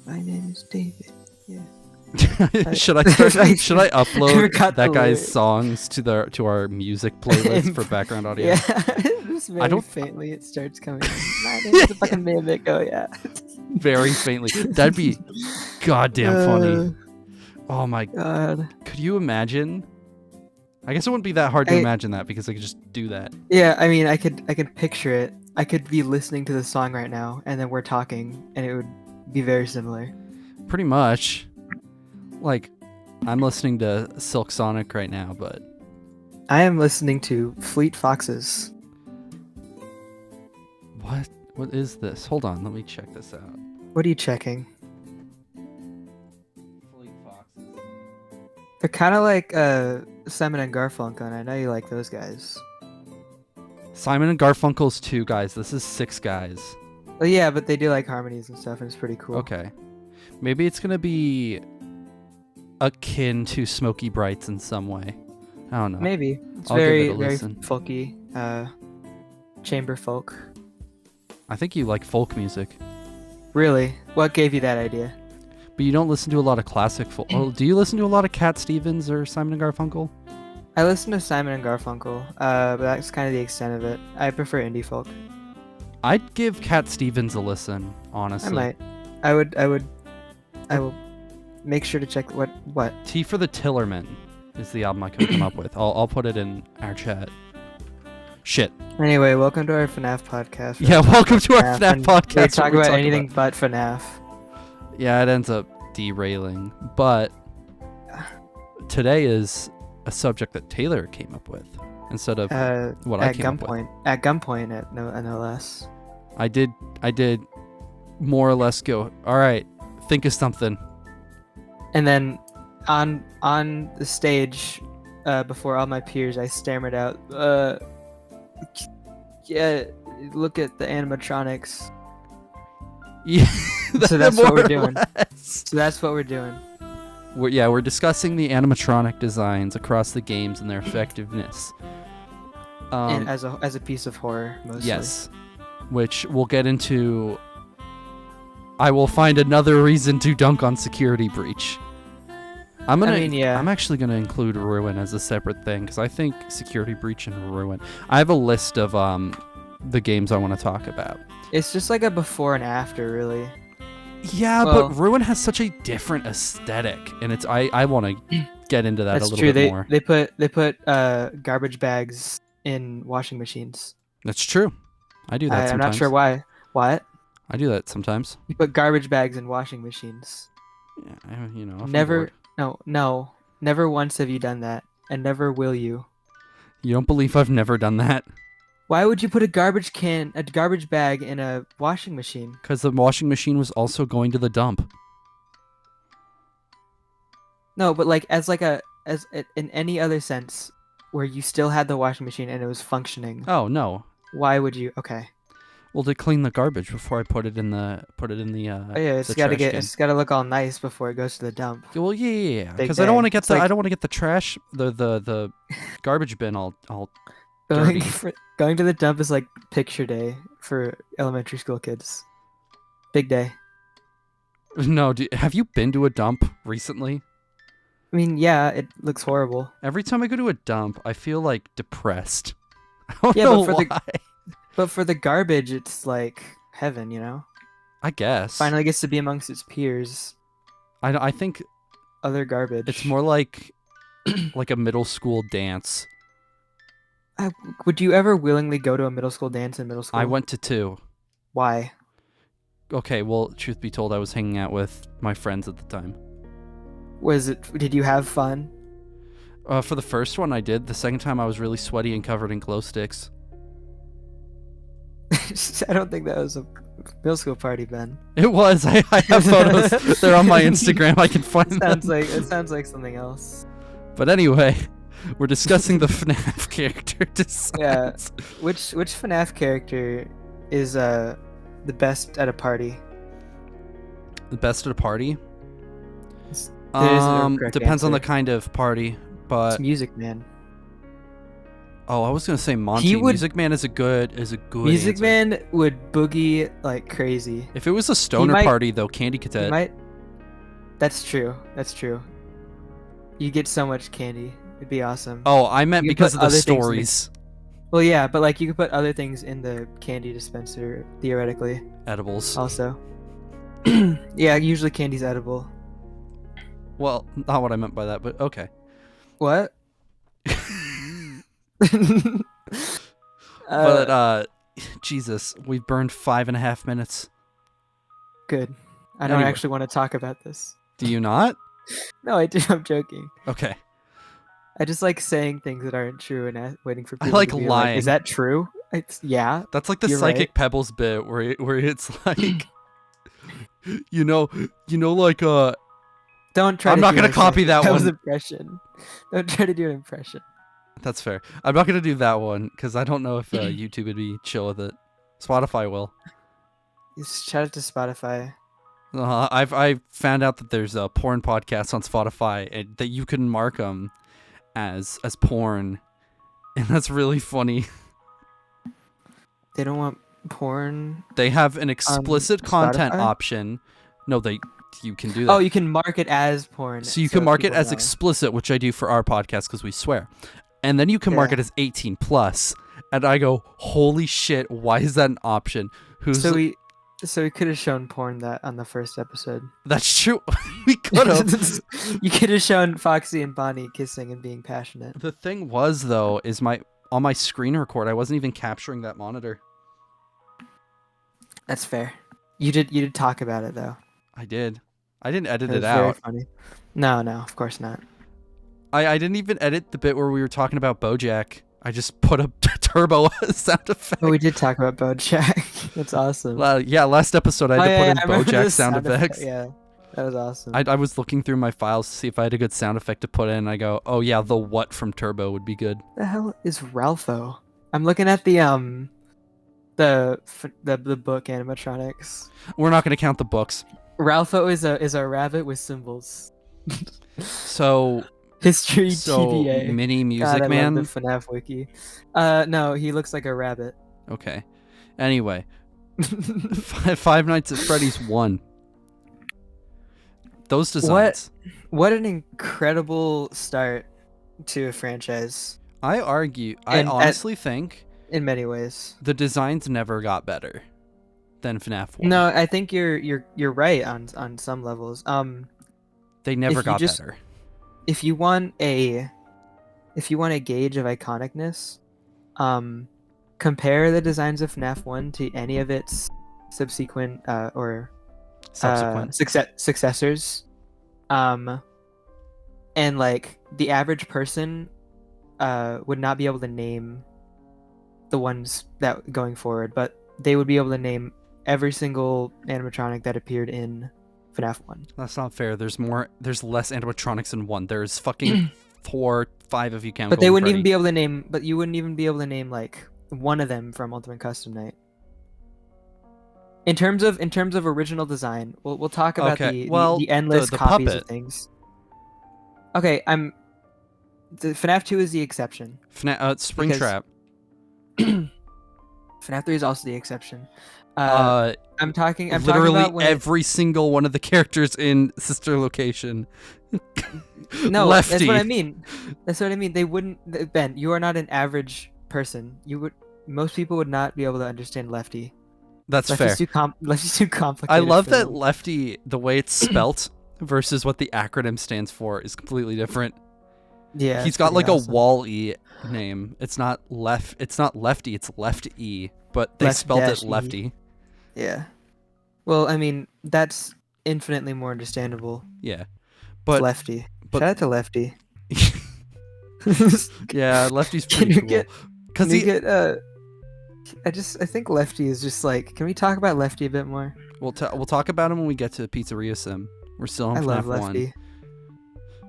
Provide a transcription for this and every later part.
My name is David. Yeah. Should I upload that guy's songs to our music playlist for background audio? Yeah, just very faintly it starts coming. My name is a fucking mimic. Oh yeah. Very faintly. That'd be goddamn funny. Oh my god. Could you imagine? I guess it wouldn't be that hard to imagine that because I could just do that. Yeah, I mean, I could picture it. I could be listening to the song right now, and then we're talking, and it would be very similar. Pretty much. Like, I'm listening to Silk Sonic right now, but I am listening to Fleet Foxes. What? What is this? Hold on, let me check this out. What are you checking? Fleet Foxes. They're kind of like Simon and Garfunkel, and I know you like those guys. Simon and Garfunkel's 2 guys. This is 6 guys. Well, yeah, but they do like harmonies and stuff, and it's pretty cool. Okay. Maybe it's gonna be akin to Smoky Brights in some way. I don't know. Maybe. It's very folky, chamber folk. I think you like folk music. Really? What gave you that idea? But you don't listen to a lot of classic folk. Oh, do you listen to a lot of Cat Stevens or Simon and Garfunkel? I listen to Simon and Garfunkel, but that's kind of the extent of it. I prefer indie folk. I'd give Cat Stevens a listen, honestly. I might. I will make sure to check what. T for the Tillerman is the album I could come up with. I'll put it in our chat. Shit. Anyway, welcome to our FNaF podcast. Yeah, welcome to our FNaF podcast. We talk about anything but FNaF. Yeah, it ends up derailing. But today is a subject that Taylor came up with instead of what I came up with. At gunpoint, no less. I did more or less go, all right, think of something. And then on the stage, before all my peers, I stammered out, yeah, look at the animatronics. Yeah, so that's what we're doing. So that's what we're doing. We're discussing the animatronic designs across the games and their effectiveness. And as a piece of horror, mostly. Yes, which we'll get into. I will find another reason to dunk on Security Breach. I'm actually gonna include Ruin as a separate thing because I think Security Breach and Ruin. I have a list of the games I want to talk about. It's just like a before and after, really. Yeah, but Ruin has such a different aesthetic, and it's I want to get into that a little bit more. They put garbage bags in washing machines. That's true. I do that sometimes. I'm not sure why. What? I do that sometimes. You put garbage bags in washing machines. Yeah, Never once have you done that, and never will you. You don't believe I've never done that? Why would you put a garbage bag in a washing machine? Because the washing machine was also going to the dump. No, but like as in any other sense, where you still had the washing machine and it was functioning. Oh no. Why would you? Okay. Well, to clean the garbage before I put it in the Oh yeah, it's gotta look all nice before it goes to the dump. Well, yeah. Because I don't want to get the trash the garbage bin all dirty. Going to the dump is like picture day for elementary school kids. Big day. No, have you been to a dump recently? I mean, yeah, it looks horrible. Every time I go to a dump, I feel like depressed. I don't know why. But for the garbage, it's like heaven, you know? I guess. Finally gets to be amongst its peers. I think other garbage. It's more like a middle school dance. Would you ever willingly go to a middle school dance in middle school? I went to 2. Why? Okay, well, truth be told, I was hanging out with my friends at the time. Did you have fun? For the first one, I did. The second time, I was really sweaty and covered in glow sticks. I don't think that was a middle school party, Ben. It was. I have photos. They're on my Instagram. I can find them. It sounds like something else. But anyway, we're discussing the FNaF character designs. Yeah. Which FNaF character is the best at a party? The best at a party? Depends on the kind of party, but it's Music Man. Oh, I was gonna say Monty. Music Man is a good Music answer. Man would boogie like crazy. If it was a stoner party though, Candy Cadet. That's true. That's true. You get so much candy. It'd be awesome. Oh, I meant because of the stories. Well, yeah, but like you could put other things in the candy dispenser theoretically. Edibles. Also. Yeah, usually candy's edible. Well, not what I meant by that, but okay. What? But Jesus, we've burned 5.5 minutes. Good. I don't actually want to talk about this. Do you not? No, I do. I'm joking. Okay. I just like saying things that aren't true and waiting for people I like to be lying. like, is that true? Yeah. That's like the Psychic Pebbles bit where it's like, you know, like Don't try. I'm not gonna copy that one. Impression. Don't try to do an impression. That's fair. I'm not gonna do that one because I don't know if YouTube would be chill with it. Spotify will. Just shout out to Spotify. I found out that there's a porn podcast on Spotify and that you can mark them as porn, and that's really funny. They don't want porn. They have an explicit content option. No, you can do that. Oh, you can mark it as porn. So you can mark it as explicit, which I do for our podcast because we swear. And then you can mark it as 18 plus. And I go, holy shit, why is that an option? So we could have shown porn on the first episode. That's true. We could have. You could have shown Foxy and Bonnie kissing and being passionate. The thing was though, is on my screen record, I wasn't even capturing that monitor. That's fair. You did talk about it though. I did. I didn't edit it out. Very funny. No, of course not. I didn't even edit the bit where we were talking about BoJack. I just put a turbo sound effect. Oh, we did talk about BoJack. That's awesome. Yeah, last episode I had to put in BoJack sound effects. Yeah, that was awesome. I was looking through my files to see if I had a good sound effect to put in. I go, oh yeah, the what from Turbo would be good. The hell is Ralpho? I'm looking at the book animatronics. We're not gonna count the books. Ralpho is a rabbit with symbols. So history TBA. Mini Music Man. I love the FNaF wiki. No, he looks like a rabbit. Okay. Anyway, Five Nights at Freddy's 1. Those designs. What an incredible start to a franchise. I honestly think in many ways the designs never got better than FNaF 1. No, I think you're right on some levels. They never got better. If you want a gauge of iconicness, compare the designs of FNaF 1 to any of its subsequent successors, and like the average person would not be able to name the ones that going forward, but they would be able to name every single animatronic that appeared in FNaF 1. That's not fair. There's less animatronics in 1. There's fucking 4, 5 if you count. But they wouldn't even be able to name. But you wouldn't even be able to name like one of them from Ultimate Custom Night. In terms of original design, we'll talk about the endless copies puppet. Of things. Okay, the FNaF 2 is the exception. Springtrap. FNaF 3 is also the exception. I'm talking literally about every single one of the characters in Sister Location. No, Lefty. That's what I mean. They wouldn't. Ben, you are not an average person. Most people would not be able to understand Lefty. That's Lefty's fair. Lefty's too complicated. I love that Lefty, the way it's spelt versus what the acronym stands for, is completely different. Yeah, he's got like awesome. A Wall-E name. It's not Lefty. It's Left-E, but they spelled it Lefty. Yeah. Well, I mean, that's infinitely more understandable. Yeah. But Lefty. Shout out to Lefty. Yeah, Lefty's pretty cool. I think Lefty is just like. Can we talk about Lefty a bit more? We'll talk about him when we get to Pizzeria Sim. We're still on FNaF love Lefty. 1.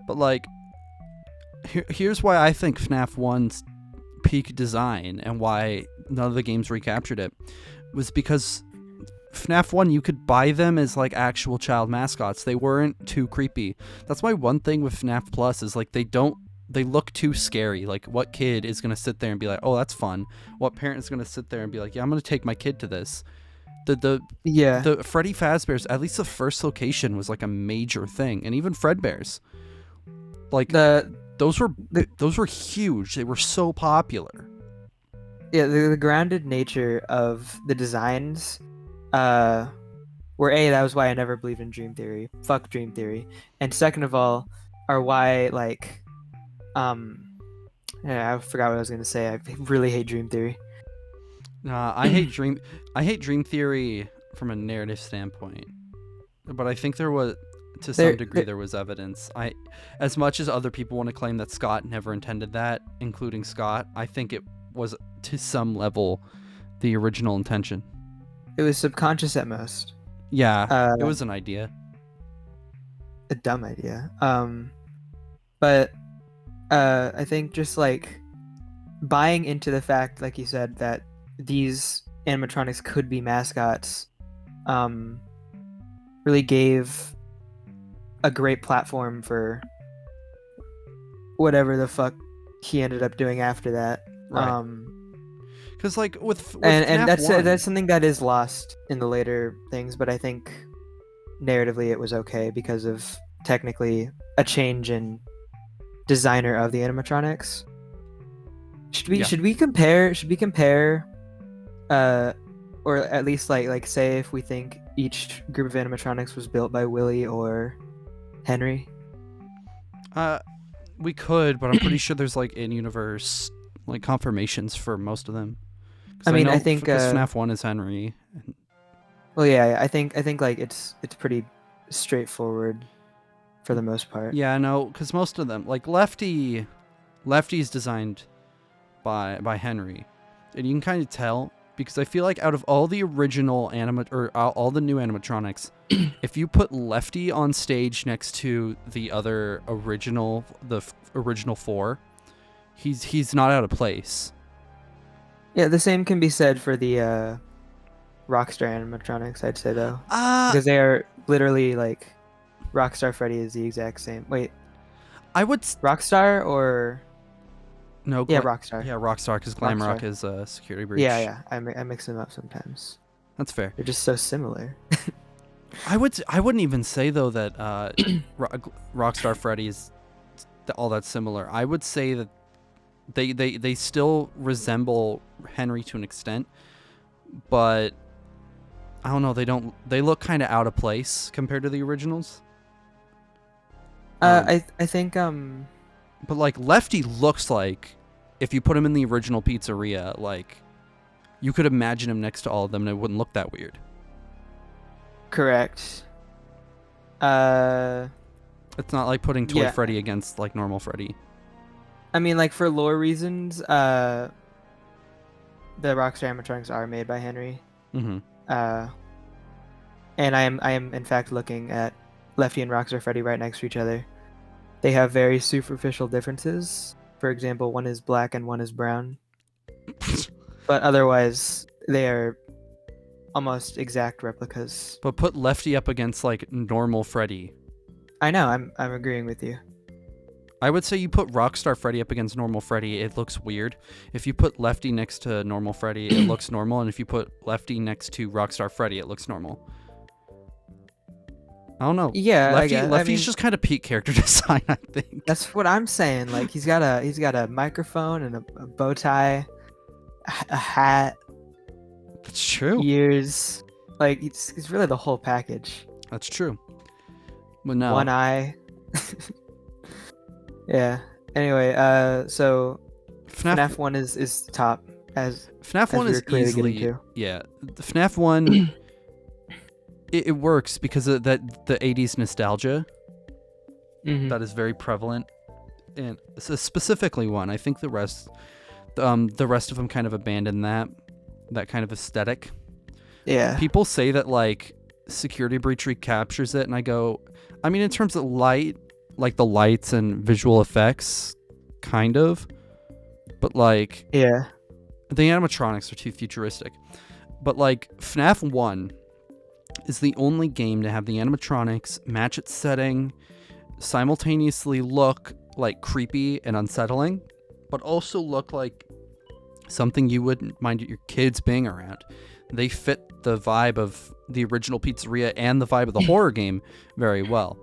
But like, here's why I think FNaF 1's peak design and why none of the games recaptured it was because FNaF 1, you could buy them as like actual child mascots. They weren't too creepy. That's why one thing with FNaF Plus is like they don't they look too scary. Like, what kid is gonna sit there and be like, oh, that's fun? What parent is gonna sit there and be like, yeah, I'm gonna take my kid to this? Yeah. The Freddy Fazbear's, at least the first location, was like a major thing, and even Fredbear's, like those were huge. They were so popular. Yeah, the grounded nature of the designs, were that was why I never believed in dream theory. Fuck dream theory. And second of all, are why like, yeah, I forgot what I was gonna say. I really hate dream theory. I hate dream theory from a narrative standpoint, but I think there was, to some degree, there was evidence. As much as other people want to claim that Scott never intended that, including Scott, I think it was to some level the original intention. It was subconscious at most. Yeah, it was an idea. A dumb idea. But I think just like buying into the fact, like you said, that these animatronics could be mascots, really gave a great platform for whatever the fuck he ended up doing after that. Right. Because like with and FNaF 1, that's something that is lost in the later things, but I think narratively it was okay because of technically a change in designer of the animatronics. Should we compare or at least like say if we think each group of animatronics was built by Willie or Henry? We could, but I'm pretty sure there's like in-universe like confirmations for most of them. I think because FNaF 1 is Henry. Well, yeah, I think like it's pretty straightforward for the most part. Yeah, no, because most of them, like Lefty's designed by Henry, and you can kind of tell because I feel like out of all the original all the new animatronics, if you put Lefty on stage next to the original four, he's not out of place. Yeah, the same can be said for the Rockstar animatronics, I'd say, though. Because they are literally, like, Rockstar Freddy is the exact same. Wait. Rockstar or... No, yeah, Rockstar. Yeah, Rockstar, because Glamrock is a security breach. Yeah. I mix them up sometimes. That's fair. They're just so similar. I wouldn't even say, though, that Rockstar Freddy is all that similar. I would say that they still resemble Henry to an extent, but I don't know, they look kind of out of place compared to the originals. I think but like Lefty looks like, if you put him in the original pizzeria, like you could imagine him next to all of them and it wouldn't look that weird. Correct. It's not like putting Toy Freddy against like normal Freddy. I mean, like, for lore reasons, the Rockstar animatronics are made by Henry. Mm-hmm. And I am in fact looking at Lefty and Rockstar Freddy right next to each other. They have very superficial differences. For example, one is black and one is brown. But otherwise, they are almost exact replicas. But put Lefty up against like normal Freddy. I know, I'm agreeing with you. I would say you put Rockstar Freddy up against normal Freddy, it looks weird. If you put Lefty next to normal Freddy, it looks normal. And if you put Lefty next to Rockstar Freddy, it looks normal. I don't know. Yeah, Lefty's just kind of peak character design, I think. That's what I'm saying. Like, he's got a microphone and a bow tie, a hat. That's true. Ears. Like, it's really the whole package. That's true. But no. One eye. Yeah. Anyway, so FNaF 1 is top as FNaF 1 is easily the FNaF 1 it works because of the 80s nostalgia. Mm-hmm. That is very prevalent, and so specifically 1. I think the rest of them kind of abandoned that kind of aesthetic. Yeah. People say that like Security Breach recaptures it, and I go, I mean, in terms of light, like the lights and visual effects, kind of, but like, yeah, the animatronics are too futuristic. But like FNaF 1 is the only game to have the animatronics match its setting, simultaneously look like creepy and unsettling, but also look like something you wouldn't mind your kids being around. They fit the vibe of the original pizzeria and the vibe of the horror game very well.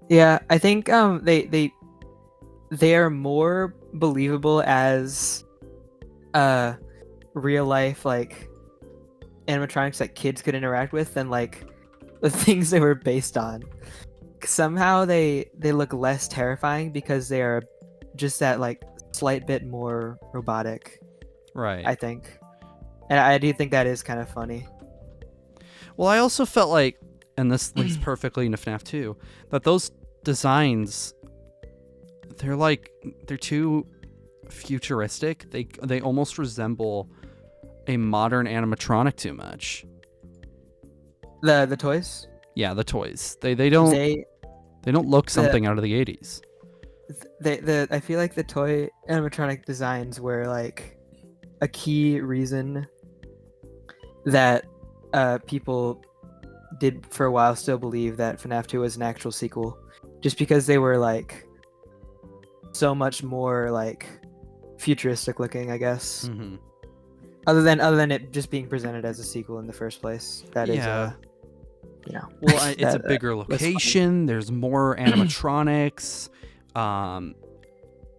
Yeah, I think they are more believable as real life like animatronics that kids could interact with than like the things they were based on. Somehow they look less terrifying because they are just that like slight bit more robotic. Right. I think. And I do think that is kind of funny. Well, I also felt like, and this links perfectly into FNAF 2, that those designs, they're too futuristic. They almost resemble a modern animatronic too much. The toys? Yeah, the toys. They don't look something out of the 80s. I feel like the toy animatronic designs were like a key reason that people did for a while still believe that FNAF 2 was an actual sequel, just because they were like so much more like futuristic looking, I guess. Mm-hmm. Other than it just being presented as a sequel in the first place. That is well, it's a bigger location. There's more animatronics. And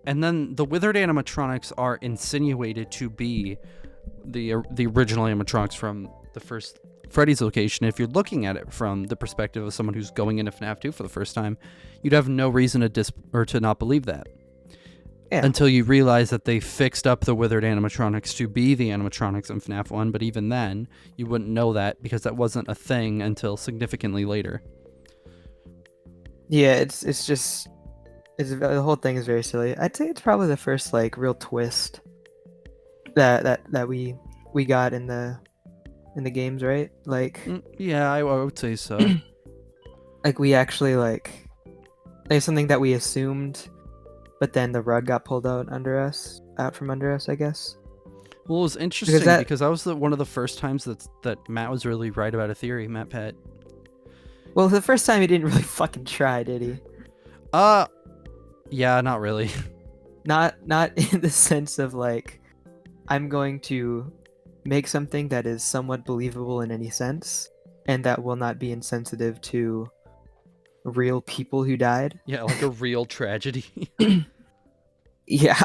then the withered animatronics are insinuated to be the original animatronics from the first Freddy's location. If you're looking at it from the perspective of someone who's going into FNAF 2 for the first time, you'd have no reason to not believe that. Yeah. Until you realize that they fixed up the withered animatronics to be the animatronics in FNAF 1, but even then, you wouldn't know that because that wasn't a thing until significantly later. Yeah, the whole thing is very silly. I'd say it's probably the first like real twist that we got in the games, right? Like yeah, I would say so. Like we actually like there's something that we assumed, but then the rug got pulled out from under us, I guess. Well, it was interesting because that was one of the first times that Matt was really right about a theory, Matt Pett. Well, the first time he didn't really fucking try, did he? Yeah, not really. Not in the sense of like, I'm going to make something that is somewhat believable in any sense, and that will not be insensitive to real people who died. Yeah, like a real tragedy. Yeah.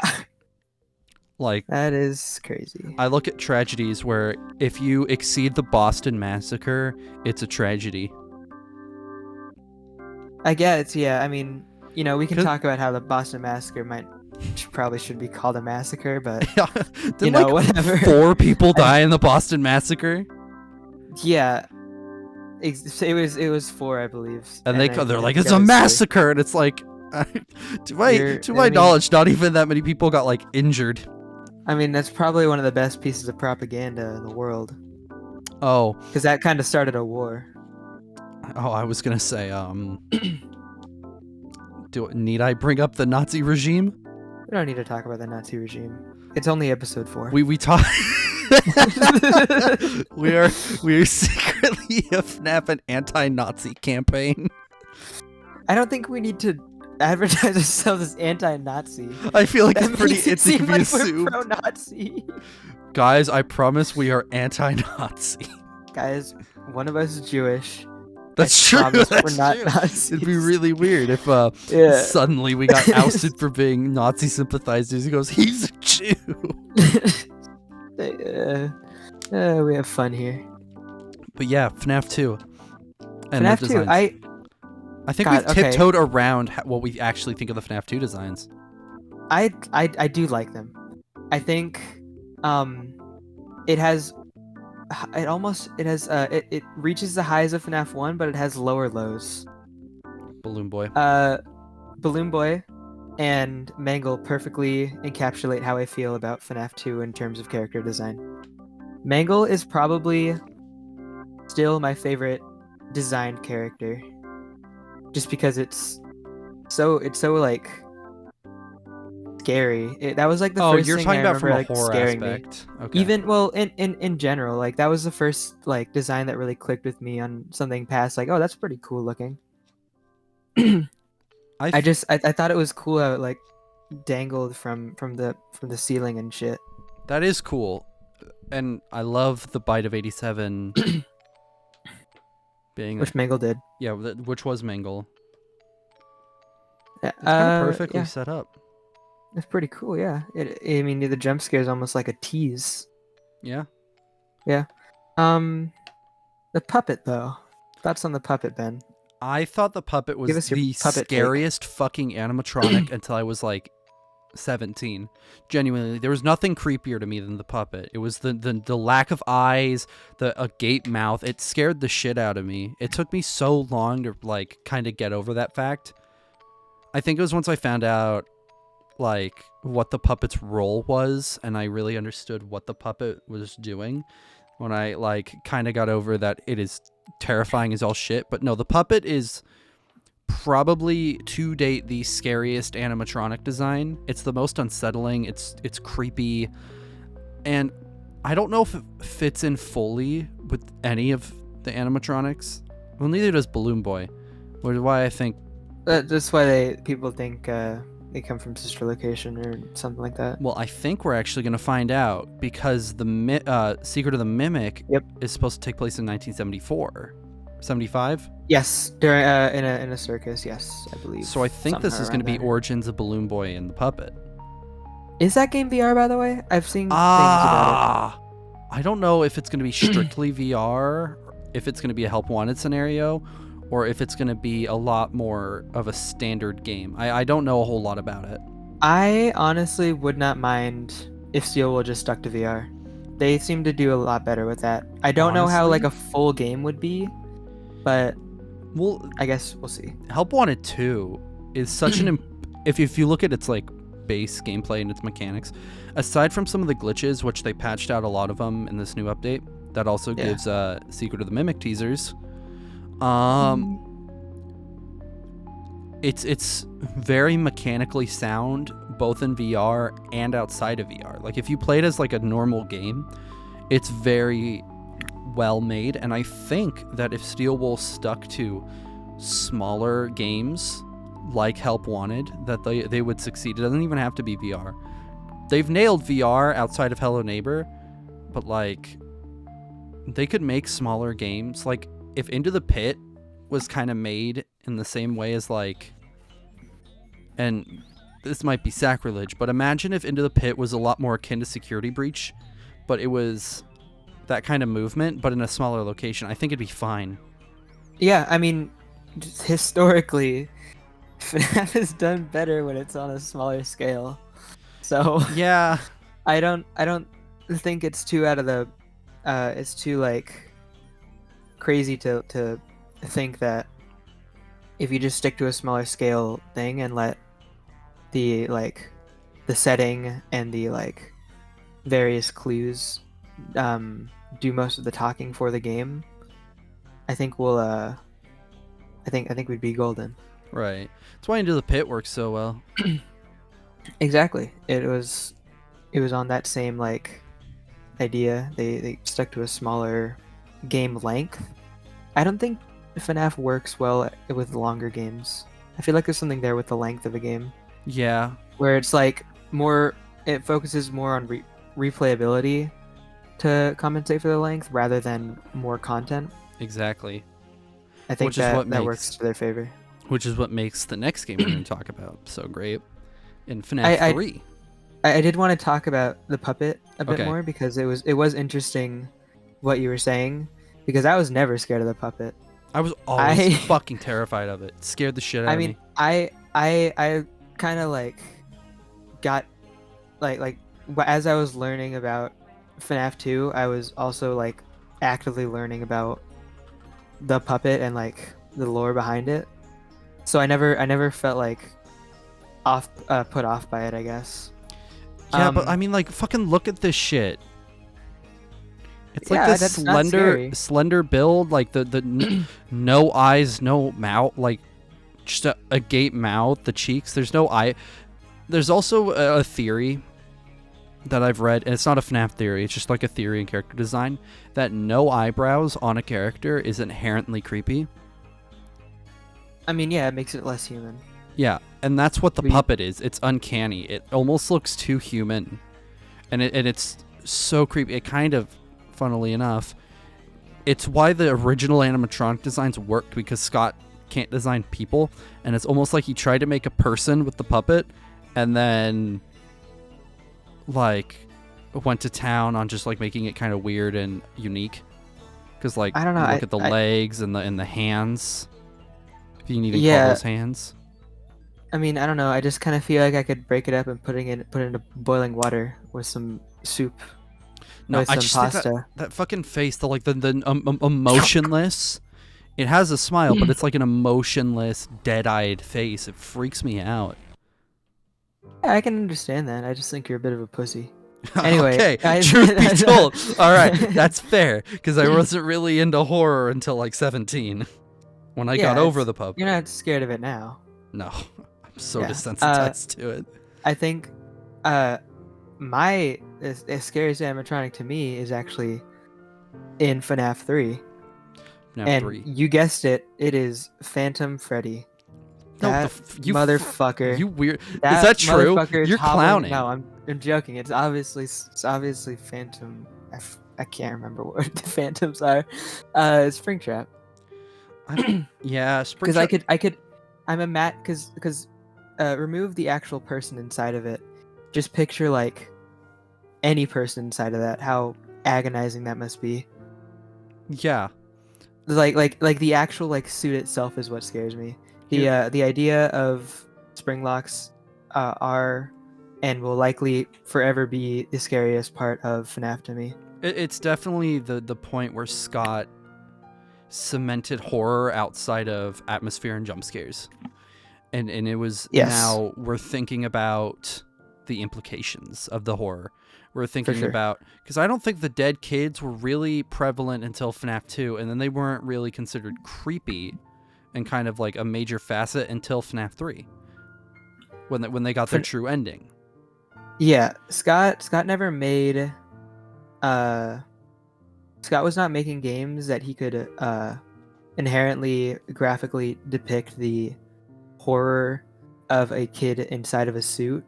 Like, that is crazy. I look at tragedies where if you exceed the Boston Massacre, it's a tragedy. I guess, yeah. I mean, we can talk about how the Boston Massacre probably should be called a massacre, but whatever. 4 people die in the Boston Massacre. Yeah, it was 4, I believe. And they're like, it's a massacre, and it's like, to my knowledge, not even that many people got like injured. I mean, that's probably one of the best pieces of propaganda in the world. Oh, because that kind of started a war. Oh, I was gonna say, need I bring up the Nazi regime? We don't need to talk about the Nazi regime. It's only episode 4. We talk. we are secretly a FNAF an anti-Nazi campaign. I don't think we need to advertise ourselves as anti-Nazi. I feel like it can be assumed. We're pro-Nazi. Guys, I promise we are anti-Nazi. Guys, one of us is Jewish. That's true. We're not Nazis. It'd be really weird if suddenly we got ousted for being Nazi sympathizers. He goes, he's a Jew. We have fun here. But yeah, FNAF 2. And FNAF 2, I think we've tiptoed around what we actually think of the FNAF 2 designs. I do like them. I think it reaches the highs of FNAF 1, but it has lower lows. Balloon Boy. Balloon Boy and Mangle perfectly encapsulate how I feel about FNAF 2 in terms of character design. Mangle is probably still my favorite designed character, just because it's so like scary. That was like the first you're thing talking I about remember, from a horror scaring aspect. me. Okay. Even in general, like that was the first like design that really clicked with me on something past like, oh, that's pretty cool looking. I thought it was cool how it like dangled from the ceiling and shit. That is cool, and I love the bite of 87 being which Mangle did. Yeah, which was Mangle. Yeah, it's kind of perfectly set up. It's pretty cool, yeah. I mean, the jump scare is almost like a tease. Yeah. Yeah. The puppet though. Thoughts on the puppet, Ben? I thought the puppet was the scariest fucking animatronic until I was like 17. Genuinely, there was nothing creepier to me than the puppet. It was the lack of eyes, the agape mouth. It scared the shit out of me. It took me so long to like kind of get over that fact. I think it was once I found out like what the puppet's role was and I really understood what the puppet was doing when I like kind of got over that it is terrifying as all shit. But no, the puppet is probably to date the scariest animatronic design. It's the most unsettling. It's creepy, and I don't know if it fits in fully with any of the animatronics. Well, neither does Balloon Boy, which is why I think that's why people think they come from sister location or something like that. Well, I think we're actually going to find out because the Secret of the Mimic is supposed to take place in 1974. 75? Yes, during in a circus, yes, I believe. So I think this is going to be Origins of Balloon Boy and the Puppet. Is that game VR, by the way? I've seen things about it. I don't know if it's going to be strictly VR, if it's going to be a Help Wanted scenario, or if it's going to be a lot more of a standard game. I don't know a whole lot about it. I honestly would not mind if Steel Wool just stuck to VR. They seem to do a lot better with that. I don't know how like a full game would be, but I guess we'll see. Help Wanted 2 is such an if you look at its like base gameplay and its mechanics, aside from some of the glitches, which they patched out a lot of them in this new update, that also gives Secret of the Mimic teasers. It's very mechanically sound, both in VR and outside of VR. Like if you play it as like a normal game, it's very well made, and I think that if Steel Wool stuck to smaller games like Help Wanted, that they would succeed. It doesn't even have to be VR. They've nailed VR outside of Hello Neighbor, but like they could make smaller games. Like if Into the Pit was kind of made in the same way as like, and this might be sacrilege, but imagine if Into the Pit was a lot more akin to Security Breach, but it was that kind of movement, but in a smaller location. I think it'd be fine. Yeah, I mean, just historically, FNaF has done better when it's on a smaller scale. So yeah, I don't think it's too out of the, it's too like crazy to think that if you just stick to a smaller scale thing and let the like the setting and the like various clues do most of the talking for the game, I think we'll I think we'd be golden. Right. That's why Into the Pit works so well. Exactly. It was on that same like idea. They stuck to a smaller game length. I don't think FNaF works well with longer games. I feel like there's something there with the length of a game. Yeah. Where it's like more, it focuses more on replayability to compensate for the length rather than more content. Exactly. I think that works to their favor. Which is what makes the next game we're going to talk about so great in FNaF 3. I did want to talk about the puppet a bit more because it was interesting what you were saying, because I was never scared of the puppet. I was always fucking terrified of it. It scared the shit out of me. I kind of like got like as I was learning about FNaF 2, I was also like actively learning about the puppet and like the lore behind it. So I never felt like put off by it, I guess. Yeah, but I mean, like, fucking look at this shit. It's like this slender build, like the no eyes, no mouth, like just a gape mouth, the cheeks. There's no eye. There's also a theory that I've read, and it's not a FNaF theory. It's just like a theory in character design, that no eyebrows on a character is inherently creepy. I mean, yeah, it makes it less human. Yeah, and that's what the puppet is. It's uncanny. It almost looks too human, and it's so creepy. It kind of, funnily enough, it's why the original animatronic designs worked, because Scott can't design people, and it's almost like he tried to make a person with the puppet, and then like went to town on just like making it kind of weird and unique. Because like, I don't know. Look at the legs and the hands. If you need to call those hands. I mean, I don't know. I just kind of feel like I could break it up and put it into boiling water with some soup. No, with I some just pasta. think that fucking face, the emotionless. It has a smile, but it's like an emotionless, dead-eyed face. It freaks me out. Yeah, I can understand that. I just think you're a bit of a pussy. Anyway, okay, truth be told, all right, that's fair, because I wasn't really into horror until like 17, when I got over the puppet. You're not scared of it now. No, I'm so desensitized to it. I think my scariest animatronic to me is actually in FNaF 3. You guessed it, it is Phantom Freddy. That motherfucker. You weird. Is that true? You're clowning. No, I'm joking. It's obviously Phantom. I can't remember what the Phantoms are. Springtrap. Yeah, Springtrap. Because I'm a because remove the actual person inside of it. Just picture like any person inside of that. How agonizing that must be. Yeah. Like the actual like suit itself is what scares me. The idea of Springlocks are and will likely forever be the scariest part of FNaF to me. It's definitely the point where Scott cemented horror outside of atmosphere and jump scares. And it was now we're thinking about the implications of the horror. We're thinking about, because I don't think the dead kids were really prevalent until FNaF 2, and then they weren't really considered creepy and kind of like a major facet until FNaF 3, when they got their true ending. Yeah, Scott never made. Scott was not making games that he could inherently graphically depict the horror of a kid inside of a suit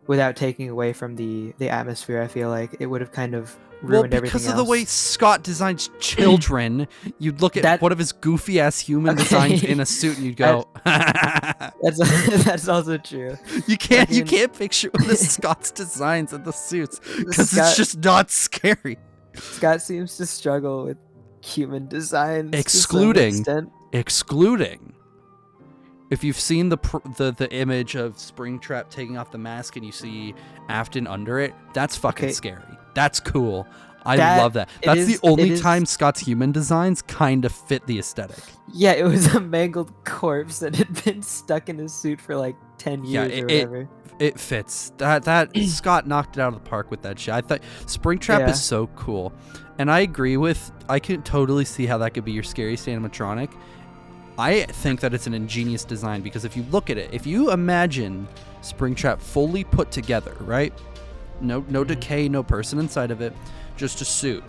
without taking away from the atmosphere. I feel like it would have kind of ruined everything else. Because of the way Scott designs children, you'd look at one of his goofy ass human designs in a suit and you'd go, that's also true. You can't picture one of Scott's designs in the suits because it's just not scary. Scott seems to struggle with human designs, excluding. If you've seen the image of Springtrap taking off the mask and you see Afton under it, that's fucking scary. That's cool. I love that. That's the only time Scott's human designs kind of fit the aesthetic. Yeah, it was a mangled corpse that had been stuck in his suit for like 10 years or whatever. It fits. That Scott knocked it out of the park with that shit. I thought Springtrap is so cool. And I agree with, I can totally see how that could be your scariest animatronic. I think that it's an ingenious design because if you look at it, if you imagine Springtrap fully put together, right? No decay, no person inside of it, just a suit.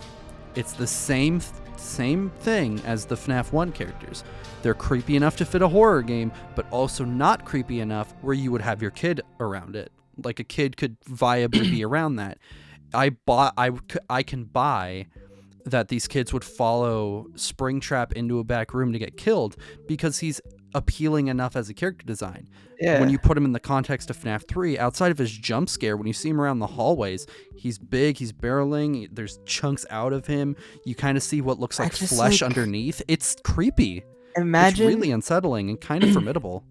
It's the same thing as the FNaF 1 characters. They're creepy enough to fit a horror game, but also not creepy enough where you would have your kid around it. Like a kid could viably be around that. I can buy that these kids would follow Springtrap into a back room to get killed because he's appealing enough as a character design. Yeah. When you put him in the context of FNaF 3, outside of his jump scare, when you see him around the hallways, he's big, he's barreling, there's chunks out of him. You kind of see what looks like flesh underneath. It's creepy. It's really unsettling and kind of formidable.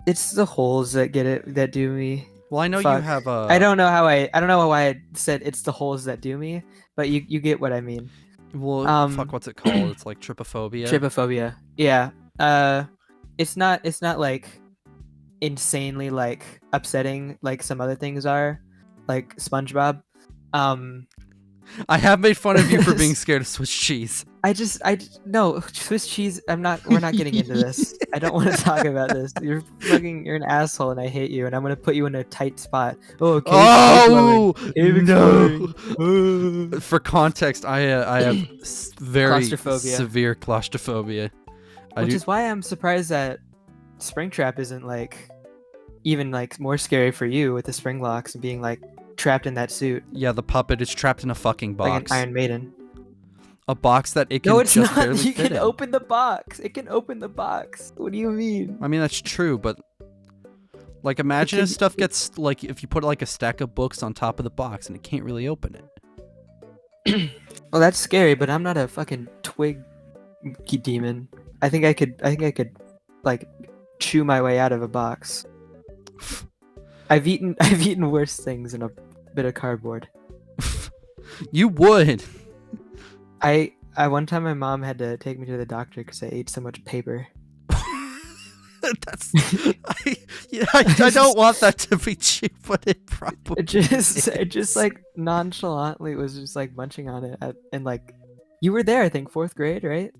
It's the holes that that do me. Well, I know you have a... I don't know why I said it's the holes that do me, but you get what I mean. Well, what's it called? It's like trypophobia. Trypophobia. Yeah. It's not like insanely like upsetting like some other things are, like SpongeBob. I have made fun of you for being scared of Swiss cheese. No, Swiss cheese. We're not getting into this. I don't want to talk about this. You're an asshole and I hate you and I'm going to put you in a tight spot. No! For context, I have very severe claustrophobia. Which is why I'm surprised that Springtrap isn't like even like more scary for you with the spring locks and being like trapped in that suit. Yeah, the puppet is trapped in a fucking box. Like an Iron Maiden. A box that it can No, it's just not. barely You fit can in. open the box. It can open the box. What do you mean? I mean, that's true, but like imagine if stuff gets like if you put like a stack of books on top of the box and it can't really open it. Well, that's scary, but I'm not a fucking twig demon. I think I could like chew my way out of a box. I've eaten worse things than a bit of cardboard. You would. I one time my mom had to take me to the doctor because I ate so much paper. That's I don't want that to be cheap, but it probably it just like nonchalantly was just like munching on it and like you were there, I think 4th grade, right?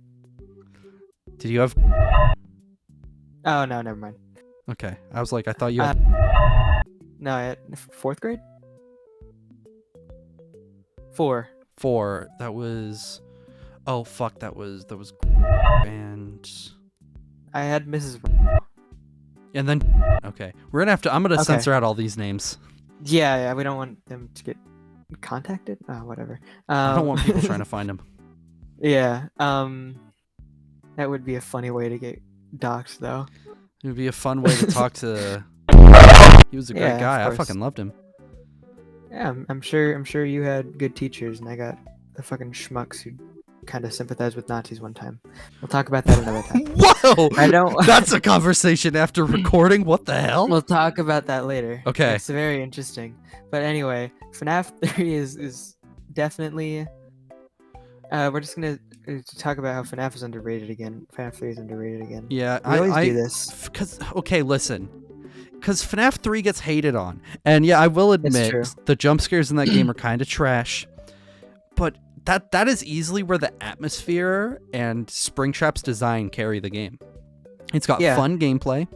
Did you have? Oh no, never mind. Okay, I was like, I thought you had. No, I had 4th grade. 4. That was. Oh fuck! That was and. I had Mrs. And then. Okay, we're gonna have to. I'm gonna censor out all these names. Yeah, we don't want them to get contacted. Oh, whatever. I don't want people trying to find him. Yeah. That would be a funny way to get doxxed, though. It would be a fun way to talk to. He was a great guy. I fucking loved him. Yeah, I'm sure you had good teachers, and I got the fucking schmucks who kind of sympathized with Nazis one time. We'll talk about that another time. Whoa! I don't. That's a conversation after recording. What the hell? We'll talk about that later. Okay. It's very interesting. But anyway, FNaF 3 is definitely. We're just gonna talk about how FNaF is underrated again. FNaF 3 is underrated again. Yeah, we always do this. Okay, listen. Because FNaF 3 gets hated on. And yeah, I will admit, the jump scares in that game are kind of trash. But that is easily where the atmosphere and Springtrap's design carry the game. It's got fun gameplay.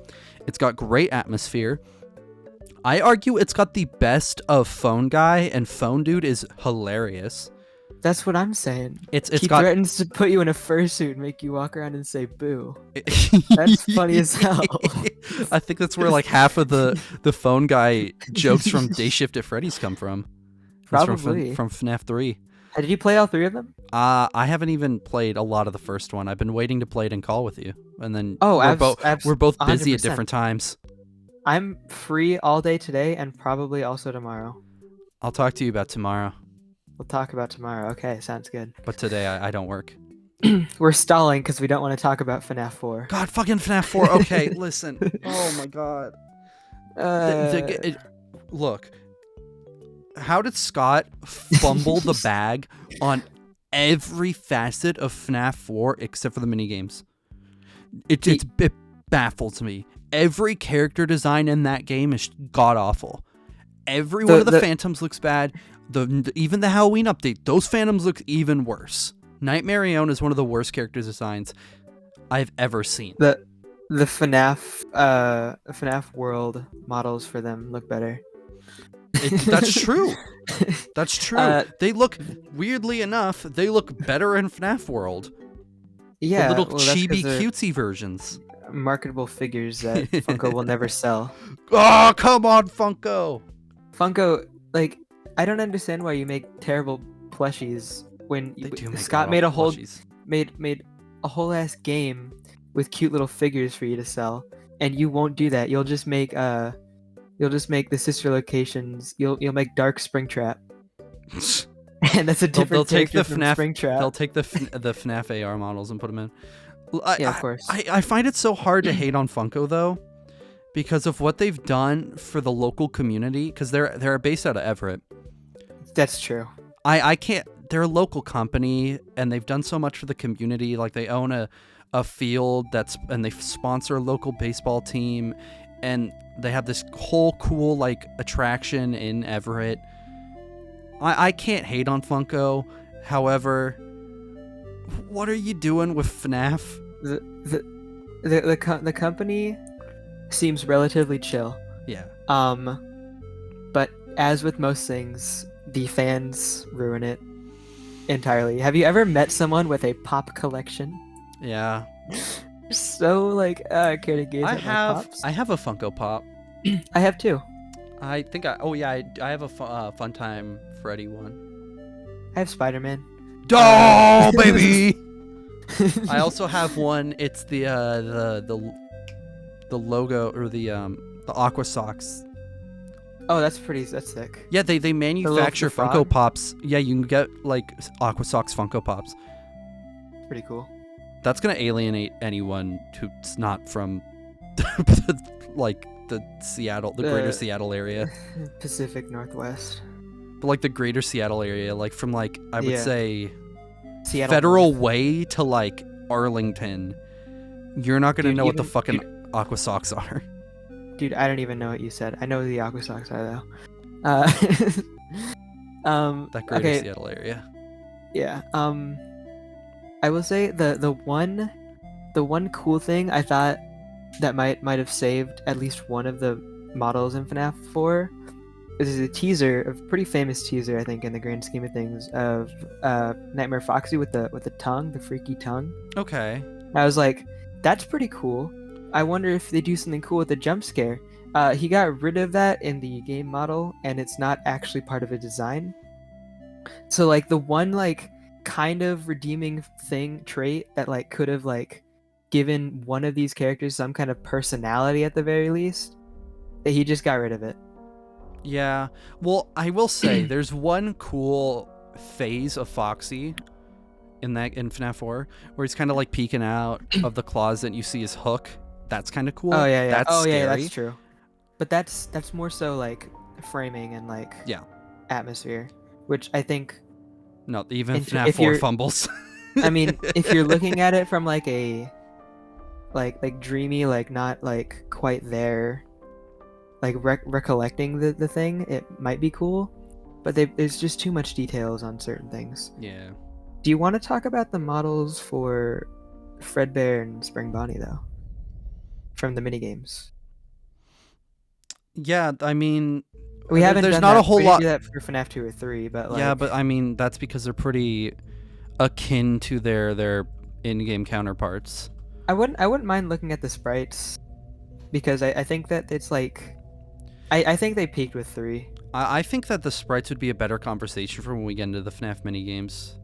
It's got great atmosphere. I argue it's got the best of Phone Guy, and Phone Dude is hilarious. That's what I'm saying. He got threatens to put you in a fursuit and make you walk around and say boo. That's funny as hell. I think that's where like half of the Phone Guy jokes from Day Shift at Freddy's come from. Probably. From FNaF 3. Did you play all 3 of them? I haven't even played a lot of the first one. I've been waiting to play it in call with you. And then we're both busy 100%. At different times. I'm free all day today and probably also tomorrow. I'll talk to you about tomorrow. We'll talk about tomorrow. Okay, sounds good. But today I don't work. We're stalling because we don't want to talk about FNaF 4. God, fucking FNaF 4. Okay, listen. Oh my god. Look. How did Scott fumble the bag on every facet of FNaF 4 except for the minigames? It baffles me. Every character design in that game is god-awful. Every one of the Phantoms looks bad. Even the Halloween update, those Phantoms look even worse. Nightmarion is one of the worst character designs I've ever seen. The FNaF world models for them look better. That's true. That's true. They look, weirdly enough, they look better in FNaF world. Yeah, the little chibi cutesy versions. Marketable figures that Funko will never sell. Oh, come on, Funko! Funko, like, I don't understand why you make terrible plushies when Scott made a whole made a whole ass game with cute little figures for you to sell, and you won't do that. You'll just make the sister locations. You'll make Dark Springtrap. And that's a different character from Springtrap. They'll take the FNaF AR models and put them in. Yeah, of course. I find it so hard to hate on Funko though, because of what they've done for the local community. Because they're based out of Everett. That's true. I can't. They're a local company, and they've done so much for the community. Like they own a field and they sponsor a local baseball team, and they have this whole cool like attraction in Everett. I can't hate on Funko. However, what are you doing with FNaF? The company seems relatively chill. Yeah. But as with most things, the fans ruin it entirely. Have you ever met someone with a pop collection? Yeah. So like care to gaze at my pops. I have a Funko Pop. I have two. I think I have a Fun Time Freddy one. I have Spider-Man. Oh, baby! I also have one. It's the logo or the Aqua Socks. Oh, that's sick. Yeah, they manufacture the Funko frog? Pops. Yeah, you can get like Aqua Socks Funko Pops. Pretty cool. That's gonna alienate anyone who's not from like the greater Seattle area. Pacific Northwest. But like the greater Seattle area, like from like I would say Seattle Federal North. Way to like Arlington. You're not gonna know what the fucking Aqua Socks are. Dude, I don't even know what you said. I know what the Aqua Socks are though. That greater Seattle area. Yeah. I will say the one cool thing I thought that might have saved at least one of the models in FNAF 4 is a teaser, a pretty famous teaser, I think, in the grand scheme of things, of Nightmare Foxy with the tongue, the freaky tongue. Okay. I was like, that's pretty cool. I wonder if they do something cool with the jump scare. He got rid of that in the game model, and it's not actually part of a design. So like the one like kind of redeeming trait that like could have like given one of these characters some kind of personality at the very least, that he just got rid of it. Yeah. Well, I will say there's one cool phase of Foxy in FNAF 4 where he's kind of like peeking out of the closet and you see his hook. That's kind of cool. Oh yeah, yeah. That's scary. Yeah, that's true. But that's more so like framing and like atmosphere, which I think. No, even FNAF 4 fumbles. I mean, if you're looking at it from like a like dreamy, like not like quite there, like recollecting the thing, it might be cool, but there's just too much details on certain things. Yeah. Do you want to talk about the models for Fredbear and Spring Bonnie though, from the minigames? Yeah, I mean, we haven't. There's done not that. a whole we lot. Do that for FNAF 2 or 3, but like. Yeah, but I mean that's because they're pretty akin to their in-game counterparts. I wouldn't mind looking at the sprites, because I think that it's like. I think they peaked with 3. I think that the sprites would be a better conversation for when we get into the FNAF minigames.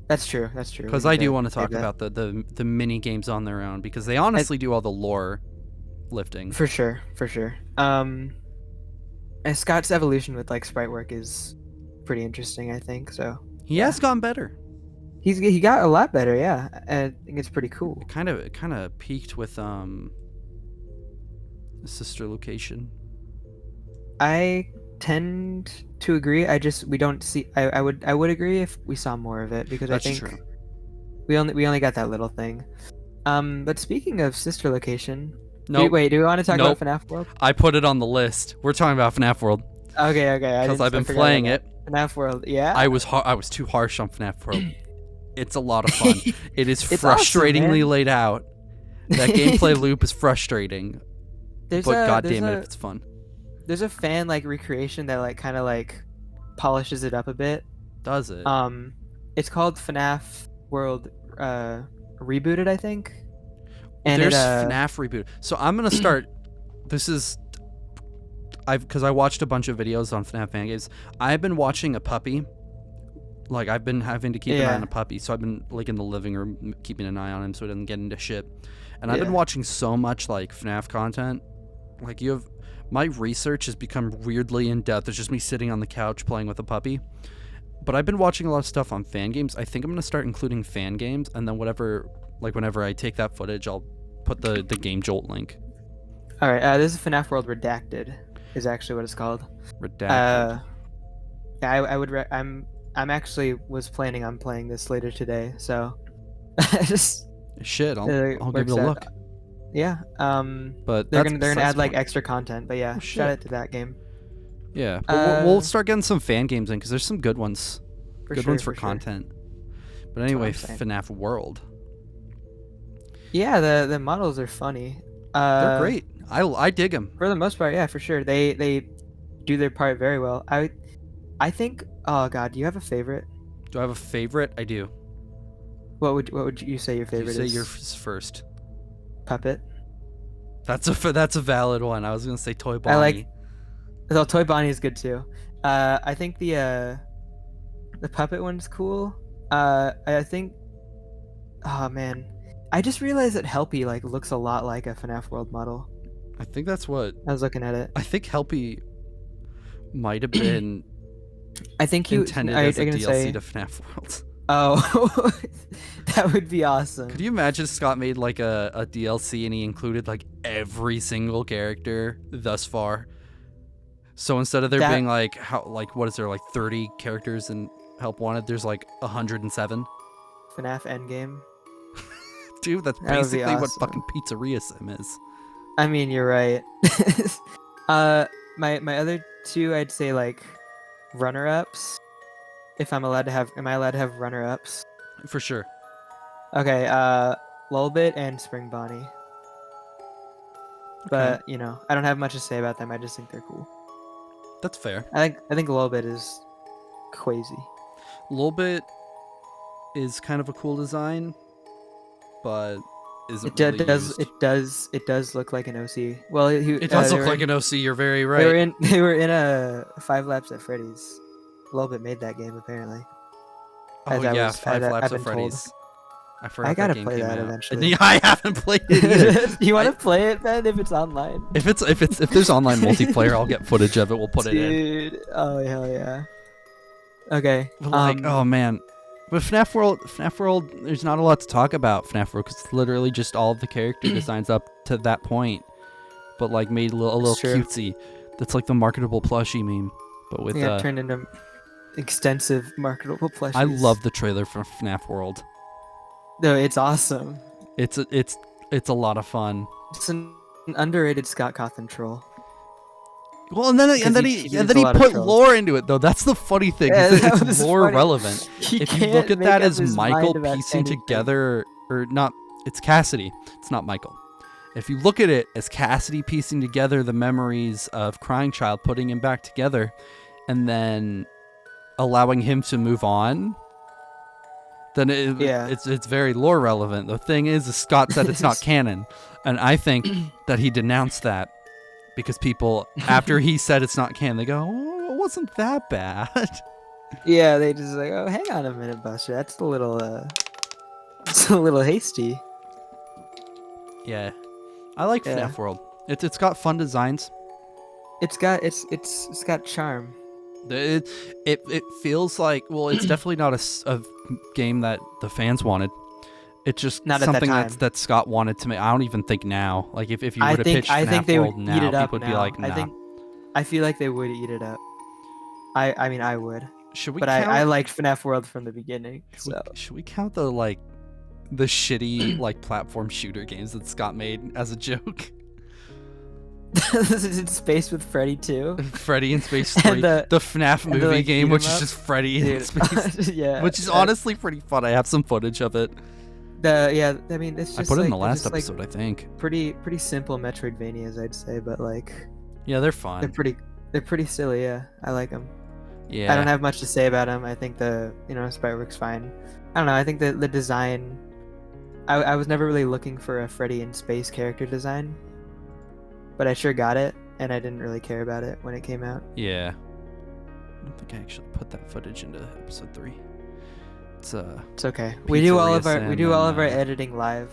That's true. That's true. Because I do want to talk about the mini games on their own, because they honestly do all the lore lifting. For sure, for sure. And Scott's evolution with like sprite work is pretty interesting, I think. So he has gotten better. He got a lot better, yeah. I think it's pretty cool. It kind of peaked with Sister Location. I tend to agree. We don't see. I would agree if we saw more of it, because That's I think true. we only got that little thing. But speaking of Sister Location, Nope. Wait, do we want to talk about FNAF World? I put it on the list. We're talking about FNAF World. Okay. Because I've been playing it. FNAF World, yeah. I was too harsh on FNAF World. It's a lot of fun. It is It's frustratingly awesome, laid out. That gameplay loop is frustrating. But goddamn it, if it's fun. There's a fan like recreation that like kind of like polishes it up a bit. Does it? It's called FNAF World Rebooted, I think. And there's FNAF Reboot. So I'm gonna start. Because I watched a bunch of videos on FNAF fan games. I've been watching a puppy. Like I've been having to keep an eye on a puppy, so I've been like in the living room keeping an eye on him so he doesn't get into shit. And I've been watching so much like FNAF content. Like my research has become weirdly in depth. It's just me sitting on the couch playing with a puppy. But I've been watching a lot of stuff on fan games. I think I'm gonna start including fan games, and then whenever I take that footage, I'll put the Game Jolt link. All right, this is FNAF World Redacted, is actually what it's called. Redacted. Yeah, I'm actually was planning on playing this later today, so just shit. I'll give it a look. Yeah. But they're gonna add like extra content, but yeah, shout out to that game. Yeah, but we'll start getting some fan games in because there's some good ones. Good ones for content. But anyway, FNAF World. Yeah, the models are funny. They're great. I dig them. For the most part, yeah, for sure. They do their part very well. I think. Oh God, do you have a favorite? Do I have a favorite? I do. What would you say your favorite is? You say yours first. Puppet. That's a valid one. I was gonna say Toy Bonnie. I like. Oh, Toy Bonnie is good too. I think the Puppet one's cool. I think. Oh man, I just realized that Helpy like looks a lot like a FNaF World model. I think that's what I was looking at it. I think Helpy might have been. I think you intended as a DLC to FNaF World. Oh, that would be awesome. Could you imagine if Scott made like a DLC and he included like every single character thus far? So instead of there being like what is there, like 30 characters in Help Wanted, there's like 107. FNaF Endgame. Dude, that's basically awesome. What fucking Pizzeria Sim is. I mean, you're right. My other two, I'd say like runner-ups. If am I allowed to have runner-ups? For sure. Okay, Lulbit and Spring Bonnie. Okay. But you know, I don't have much to say about them. I just think they're cool. That's fair. I think Lulbit is crazy. Lulbit is kind of a cool design, but isn't it does look like an OC. Well, it does look like an OC. You're very right. They were in a 5 Laps at Freddy's. Lulbit made that game apparently. Oh yeah, 5 Laps at Freddy's. I gotta play that eventually. Yeah, I haven't played it either. You want to play it, Ben? If it's online. If there's online multiplayer, I'll get footage of it. We'll put it in. Dude, oh hell yeah. Okay. But like, oh man, but FNaF World, there's not a lot to talk about FNaF World because it's literally just all of the character designs up to that point, but like made a little cutesy. That's like the marketable plushie meme, but with turned into extensive marketable plushies. I love the trailer for FNaF World. No, it's awesome. It's a lot of fun. It's an underrated Scott Cawthon troll. Well, and then he put lore into it though. That's the funny thing. Yeah, it's lore relevant. If you look at that as Michael piecing together, or not, it's Cassidy. It's not Michael. If you look at it as Cassidy piecing together the memories of Crying Child, putting him back together, and then allowing him to move on, then it's very lore relevant. The thing is Scott said it's not canon, and I think that he denounced that because people, after he said it's not canon, they go, "Oh, it wasn't that bad." Yeah, they just like, "Oh, hang on a minute, Buster. That's a little hasty." Yeah, I like FNaF World. It's got fun designs. It's got charm. It feels like, well, it's definitely not a game that the fans wanted. It's just not something that Scott wanted to make. I don't even think now. Like if you were to pitch FNaF World now, people would be like, nah. I feel like they would eat it up. I mean, I would. Should we? But I liked FNaF World from the beginning. Should we count the shitty like platform shooter games that Scott made as a joke? Is it Space with Freddy too? Freddy in Space 3. The FNaF movie game, which is just Freddy in Space. Yeah. Which is honestly pretty fun. I have some footage of it. I mean, it's just I put it in the last episode, I think. Pretty simple Metroidvanias, I'd say, but like. Yeah, they're fun. They're pretty silly. Yeah, I like them. Yeah. I don't have much to say about them. I think the sprite work's fine. I don't know. I think the design. I was never really looking for a Freddy in Space character design. But I sure got it, and I didn't really care about it when it came out. Yeah. I don't think I actually put that footage into episode 3. It's okay. We do all of our editing live.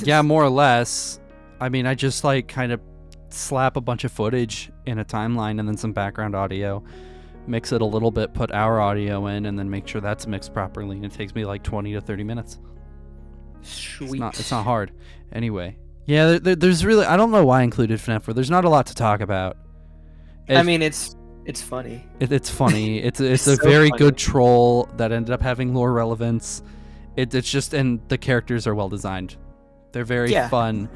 Yeah, more or less. I mean, I just like kind of slap a bunch of footage in a timeline and then some background audio, mix it a little bit, put our audio in, and then make sure that's mixed properly. And it takes me like 20 to 30 minutes. Sweet. It's not hard. Anyway. Yeah, there's really, I don't know why I included FNaF World. There's not a lot to talk about. I mean, it's funny. It's funny. It's a very good troll that ended up having lore relevance. It's just, and the characters are well designed. They're very fun.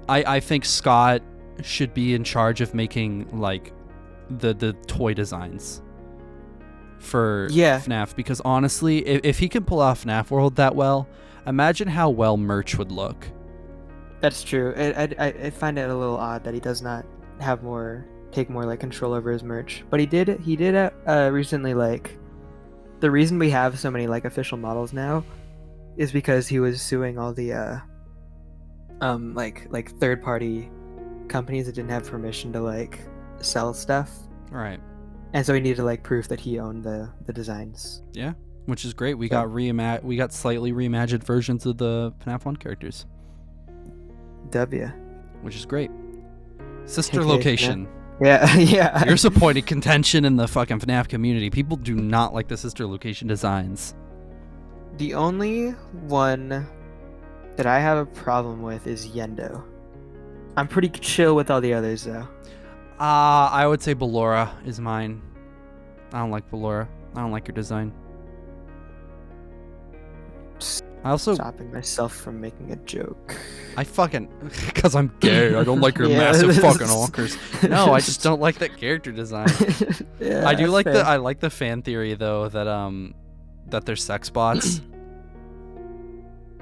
I think Scott should be in charge of making like the toy designs for FNaF, because honestly, if he can pull off FNaF World that well, imagine how well merch would look. That's true. I find it a little odd that he does not take more like control over his merch. But he did recently, like, the reason we have so many like official models now is because he was suing all the like third party companies that didn't have permission to like sell stuff. Right. And so he needed like proof that he owned the designs. Yeah, which is great. We got slightly reimagined versions of the FNaF 1 characters. Which is great. Sister location. Yeah, yeah. You're supporting contention in the fucking FNaF community. People do not like the sister location designs. The only one that I have a problem with is Yendo. I'm pretty chill with all the others though. I would say Ballora is mine. I don't like Ballora. I don't like your design. I also stopping myself from making a joke. I fucking because I'm gay. I don't like your massive fucking honkers. No, I just don't like that character design. Yeah, I do like fair. I like the fan theory though that they're sex bots.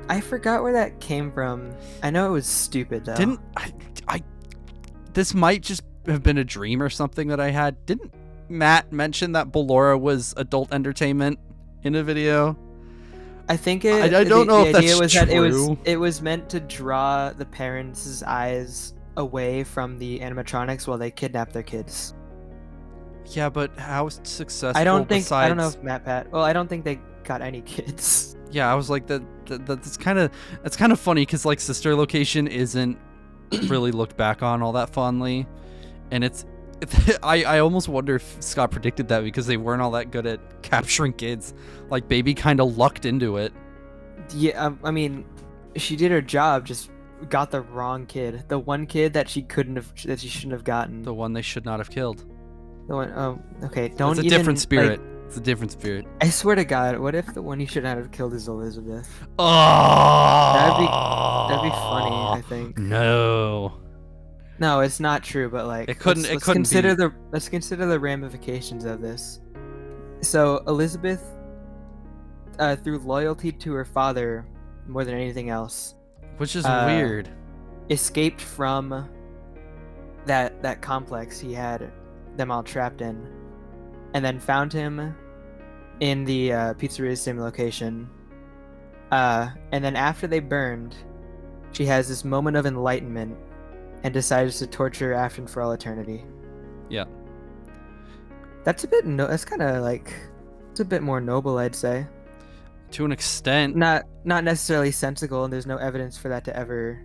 I forgot where that came from. I know it was stupid though. Didn't I this might just have been a dream or something that I had. Didn't Matt mention that Ballora was adult entertainment in a video? I think I don't know if that's was true. That it was meant to draw the parents' eyes away from the animatronics while they kidnap their kids. Yeah, but how successful? I don't know if Matt Pat. Well, I don't think they got any kids. Yeah, I was like that's kind of funny because like sister location isn't really looked back on all that fondly, and I almost wonder if Scott predicted that because they weren't all that good at capturing kids. Like Baby kind of lucked into it. Yeah, I mean, she did her job, just got the wrong kid. The one kid that she shouldn't have gotten. The one they should not have killed. The one. Oh, okay. Don't. It's a different spirit. It's a different spirit. I swear to God, what if the one you should not have killed is Elizabeth? Oh, that'd be funny. I think. No, it's not true. But like, let's consider the ramifications of this. So Elizabeth, through loyalty to her father more than anything else, which is weird, escaped from that complex he had them all trapped in, and then found him in the Pizzeria Sim location. And then after they burned, she has this moment of enlightenment and decides to torture Afton for all eternity. Yeah. That's that's kind of like, it's a bit more noble, I'd say. To an extent. Not necessarily sensical, and there's no evidence for that to ever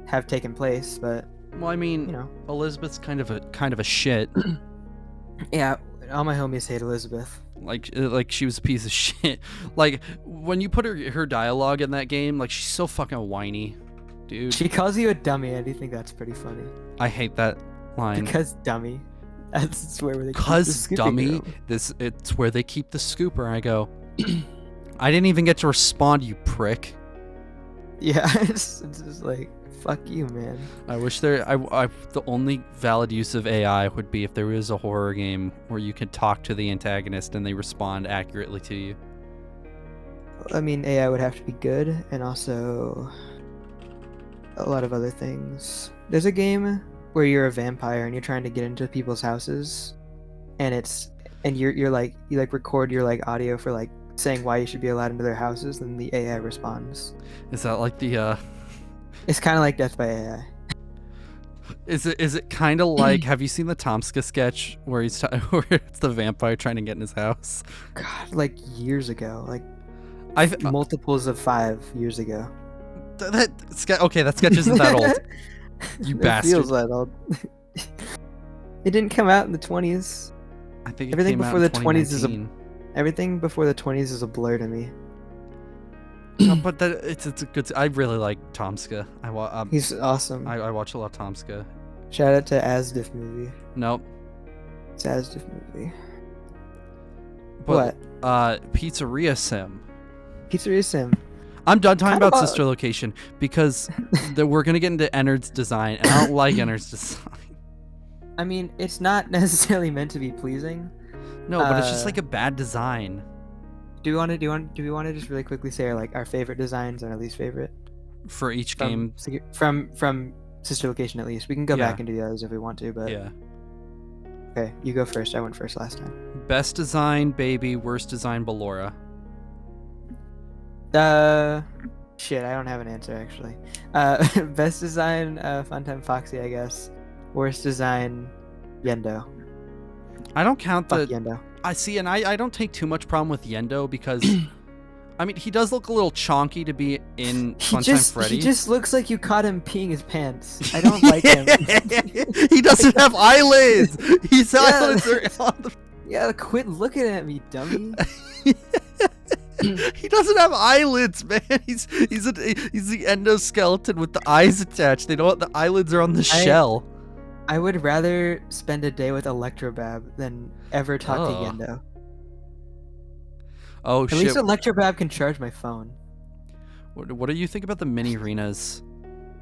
have taken place, but well, I mean, Elizabeth's kind of a shit. Yeah, all my homies hate Elizabeth. Like she was a piece of shit. Like when you put her dialogue in that game, like she's so fucking whiny, dude. She calls you a dummy. I do think that's pretty funny. I hate that line. Because dummy. That's where they keep the scooper. Dummy. It's where they keep the scooper. I go. I didn't even get to respond, you prick. Yeah, it's just like, fuck you, man. I wish the only valid use of AI would be if there was a horror game where you could talk to the antagonist and they respond accurately to you. I mean, AI would have to be good, and also a lot of other things. There's a game where you're a vampire and you're trying to get into people's houses, and you record your like audio for like saying why you should be allowed into their houses, and the AI responds. Is that like the It's kind of like Death by AI. Is it kind of like, have you seen the Tomska sketch where where it's the vampire trying to get in his house? God, like years ago, like multiples of 5 years ago. That sketch isn't that old. You bastard. It feels that old. It didn't come out in the 20s. I think everything before the 20s is everything before the 20s is a blur to me. No, but it's a good. I really like Tomska. He's awesome. I watch a lot of Tomska. Shout out to Asdiff movie. Nope. It's Asdiff movie. But, what? Pizzeria Sim. Pizzeria Sim. I'm done talking about sister location because we're gonna get into Ennard's design, and I don't like Ennard's design. I mean, it's not necessarily meant to be pleasing. No, but it's just like a bad design. Do we want to just really quickly say our favorite designs and our least favorite for each game from sister location at least? We can go back and do the others if we want to, but yeah. Okay, you go first. I went first last time. Best design, Baby. Worst design, Ballora. Shit, I don't have an answer actually. Best design, Funtime Foxy, I guess. Worst design, Yendo. I don't count Fuck the. Yendo. I see, and I don't take too much problem with Yendo because, I mean, he does look a little chonky to be in Funtime Freddy. He just looks like you caught him peeing his pants. I don't like him. He doesn't have eyelids. His eyelids are on the. Yeah, quit looking at me, dummy. He doesn't have eyelids, man. He's the endoskeleton with the eyes attached. They don't. The eyelids are on the shell. I would rather spend a day with Electrobab than ever talk to Yendo. Oh shit! At least Electrobab can charge my phone. What do you think about the mini arenas?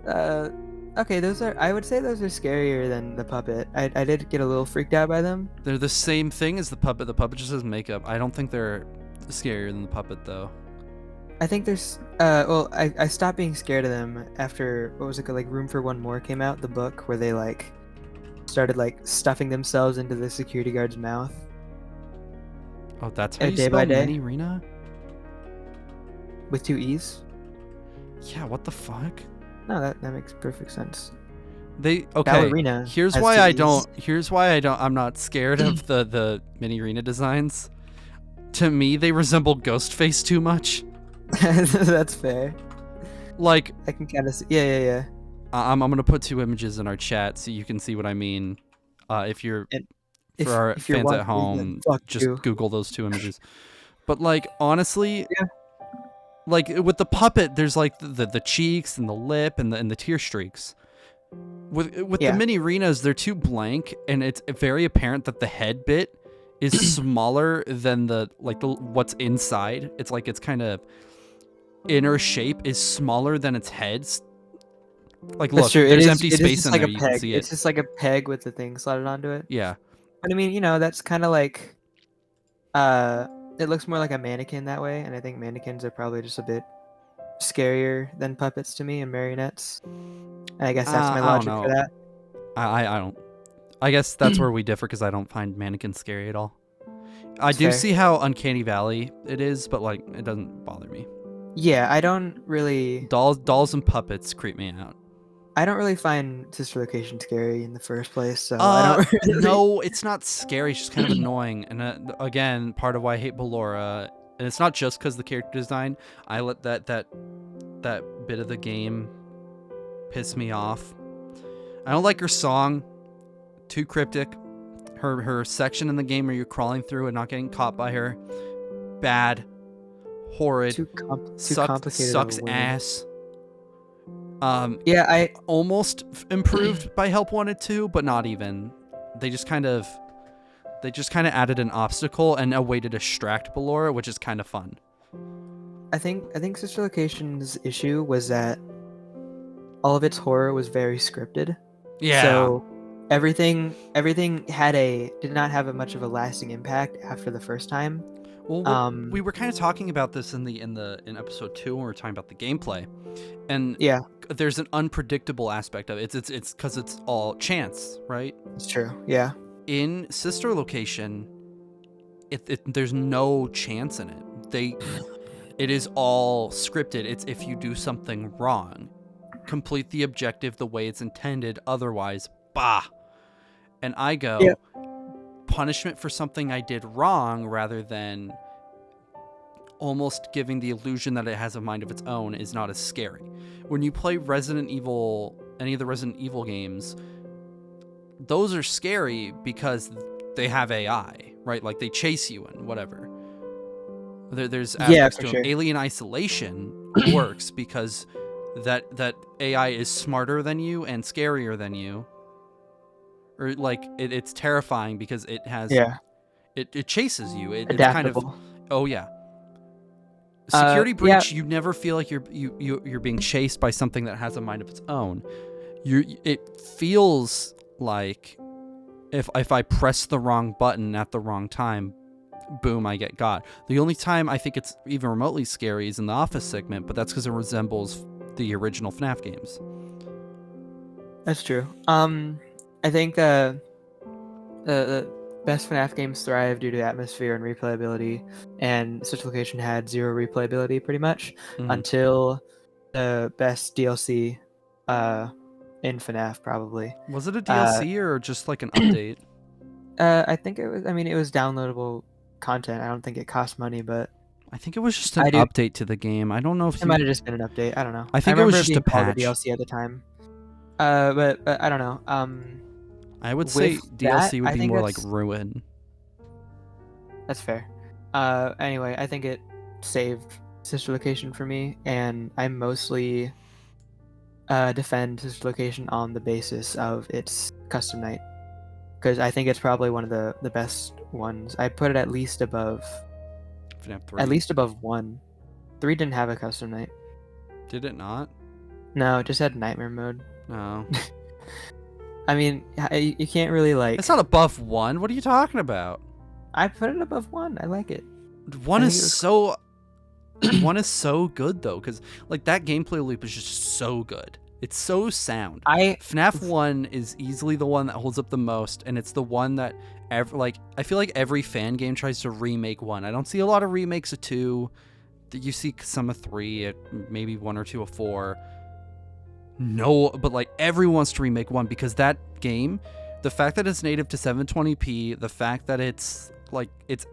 Okay, I would say those are scarier than the puppet. I did get a little freaked out by them. They're the same thing as the puppet. The puppet just has makeup. I don't think they're scarier than the puppet though. I think there's well, I stopped being scared of them after, what was it called, like Room for One More came out, the book where they like started like stuffing themselves into the security guard's mouth. Oh, that's how you day spell by day mini arena? with 2 E's? Yeah, what the fuck? No, that makes perfect sense. Okay. Ballerina Here's has why 2 I E's. don't. Here's why I'm not scared of the mini arena designs. To me, they resemble Ghostface too much. That's fair. Like, I can kind of see. Yeah. I'm gonna put 2 images in our chat so you can see what I mean. If you're for our fans at home, just Google those 2 images. But like, honestly, yeah. Like with the puppet, there's like the cheeks and the lip and the tear streaks. With the mini arenas, they're too blank, and it's very apparent that the head bit is smaller than the what's inside. It's like its kind of inner shape is smaller than its head's. Like, look, there's empty space in there. You can see it. It's just like a peg with the thing slotted onto it. Yeah. But I mean, that's kind of like, it looks more like a mannequin that way, and I think mannequins are probably just a bit scarier than puppets to me and marionettes. And I guess that's my logic for that. I don't. I guess that's where we differ because I don't find mannequins scary at all. I do see how uncanny valley it is, but like it doesn't bother me. Yeah, I don't really. Dolls and puppets creep me out. I don't really find Sister Location scary in the first place, so I don't really... No, it's not scary. It's just kind of annoying. And again, part of why I hate Ballora, and it's not just because the character design. I let that bit of the game piss me off. I don't like her song. Too cryptic. Her section in the game where you're crawling through and not getting caught by her. Bad. Horrid. Too complicated. Sucks ass. Yeah, I almost improved by Help Wanted 2, but not even. They just kind of added an obstacle and a way to distract Ballora, which is kind of fun. I think Sister Location's issue was that all of its horror was very scripted. Yeah. So everything did not have much of a lasting impact after the first time. Well, we were kind of talking about this in episode 2 when we were talking about the gameplay, and yeah, there's an unpredictable aspect of it. It's because it's all chance, right? It's true. Yeah. In Sister Location, there's no chance in it. It is all scripted. It's if you do something wrong, complete the objective the way it's intended. Otherwise, bah. And I go. Yeah. Punishment for something I did wrong rather than almost giving the illusion that it has a mind of its own is not as scary. When you play Resident Evil, any of the Resident Evil games, those are scary because they have AI, right? Like they chase you and whatever. There's aspects to them. Alien Isolation works because that AI is smarter than you and scarier than you. Or like it's terrifying because it has it chases you. It's kind of Security breach. You never feel like you're being chased by something that has a mind of its own. It feels like if I press the wrong button at the wrong time, boom, I get got. The only time I think it's even remotely scary is in the Office segment, but that's because it resembles the original FNaF games. That's true. I think best FNaF games thrive due to atmosphere and replayability, and Such Location had zero replayability pretty much until the best DLC in FNaF probably. Was it a DLC or just like an update? I think it was. I mean, it was downloadable content. I don't think it cost money, but I think it was just an update to the game. I don't know if it might have just been an update. I don't know. I think it was just a patch. DLC at the time. But I don't know. I would say DLC would be more like Ruin. That's fair. Anyway, I think it saved Sister Location for me, and I mostly defend Sister Location on the basis of its custom night, because I think it's probably one of the best ones. I put it at least above FNaF 3. At least above 1. 3 didn't have a custom night. Did it not? No, it just had nightmare mode. No. I mean, you can't really like. It's not above 1. What are you talking about? I put it above 1. I like it. 1 is so. 1 is so good though, because like that gameplay loop is just so good. It's so sound. FNaF 1 is easily the one that holds up the most, and it's the one that I feel like every fan game tries to remake 1. I don't see a lot of remakes of 2. You see some of 3, maybe 1 or 2 of 4. No, but like everyone wants to remake 1 because that game, the fact that it's native to 720p, the fact that it's like it's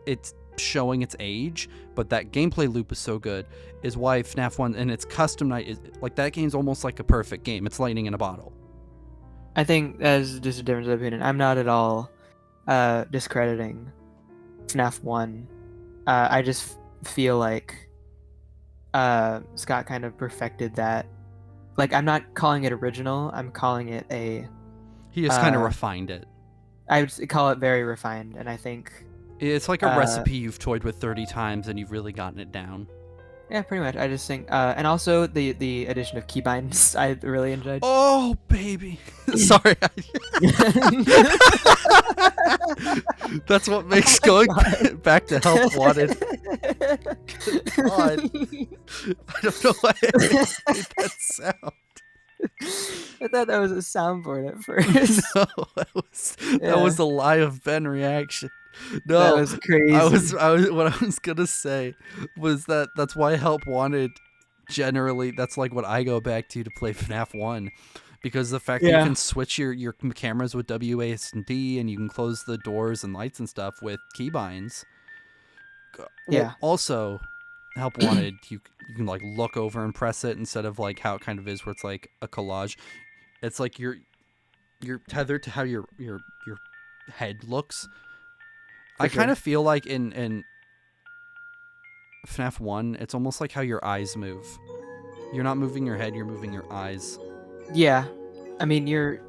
showing its age, but that gameplay loop is so good, is why FNaF 1 and its custom night is like, that game's almost like a perfect game. It's lightning in a bottle. I think that's just a difference of opinion. I'm not at all discrediting FNaF 1. I just feel like Scott kind of perfected that. Like, I'm not calling it original, I'm calling it he just kind of refined it. I would call it very refined, and I think it's like a recipe you've toyed with 30 times and you've really gotten it down. Yeah, pretty much. I just think, and also the addition of keybinds, I really enjoyed. Oh, baby! Sorry. That's what makes going back to Help Wanted. God. I don't know why I made that sound. I thought that was a soundboard at first. No, that was a lie of Ben reaction. No, that was crazy. What I was gonna say was that's why Help Wanted, generally, that's like what I go back to play FNaF 1, because the fact that you can switch your cameras with WASD and you can close the doors and lights and stuff with keybinds. Yeah. Also, Help Wanted, you can like look over and press it instead of like how it kind of is where it's like a collage. It's like you're tethered to how your head looks. I kind of feel like in FNaF 1, it's almost like how your eyes move. You're not moving your head, you're moving your eyes. Yeah. I mean, you're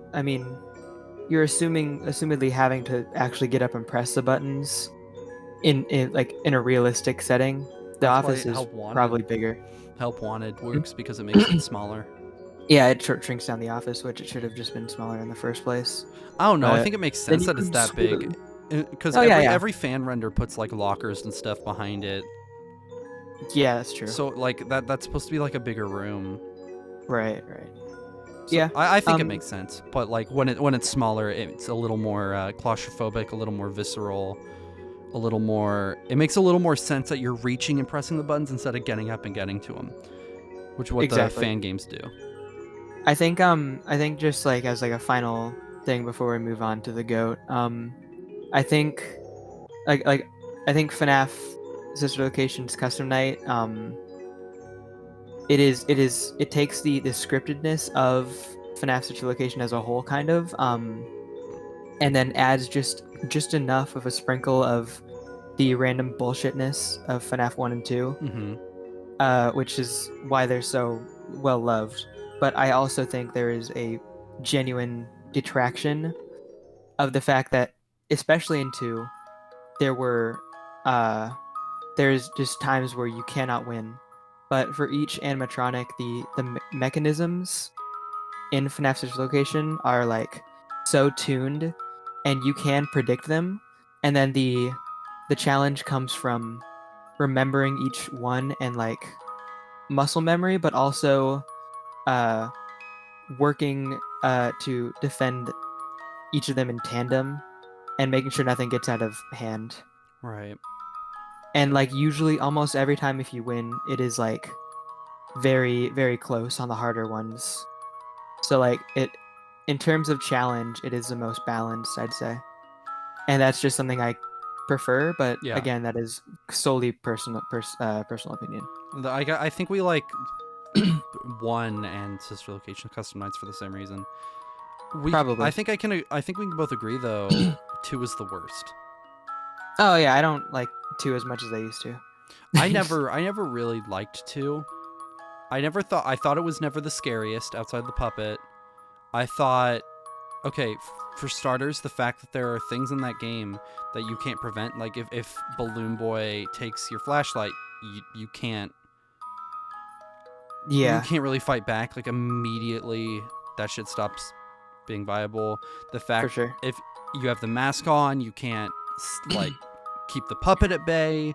assumedly having to actually get up and press the buttons in a realistic setting. The office is probably bigger. Help Wanted works because it makes it smaller. Yeah, it shrinks down the office, which it should have just been smaller in the first place. I don't know. I think it makes sense that it's that big. Because every fan render puts like lockers and stuff behind it. Yeah, that's true. So like that's supposed to be like a bigger room. Right. So yeah, I think it makes sense. But like when it's smaller, it's a little more claustrophobic, a little more visceral, a little more. It makes a little more sense that you're reaching and pressing the buttons instead of getting up and getting to them, which is what the fan games do. I think just like as like a final thing before we move on to the GOAT, I think I think FNaF Sister Location's custom night, it takes the scriptedness of FNaF Sister Location as a whole, kind of, and then adds just enough of a sprinkle of the random bullshitness of FNaF 1 and 2, which is why they're so well loved. But I also think there is a genuine detraction of the fact that, especially in 2, there's just times where you cannot win. But for each animatronic, the mechanisms in FNaF Sister Location are like so tuned, and you can predict them. And then the challenge comes from remembering each one and like muscle memory, but also working to defend each of them in tandem, and making sure nothing gets out of hand. Right. And like usually, almost every time if you win, it is like very very close on the harder ones. So like it, in terms of challenge, it is the most balanced, I'd say. And that's just something I prefer. But Yeah. again, that is solely personal opinion. I think we like 1 and Sister Location Custom Nights for the same reason. Probably. I think we can both agree though 2 is the worst. Oh yeah, I don't like 2 as much as I used to. I never really liked 2. I thought it was never the scariest outside the puppet. I thought, okay, for starters, the fact that there are things in that game that you can't prevent, like if Balloon Boy takes your flashlight, you can't. Yeah. You can't really fight back. Like immediately, that shit stops being viable. The fact, for sure, if you have the mask on, you can't like keep the puppet at bay.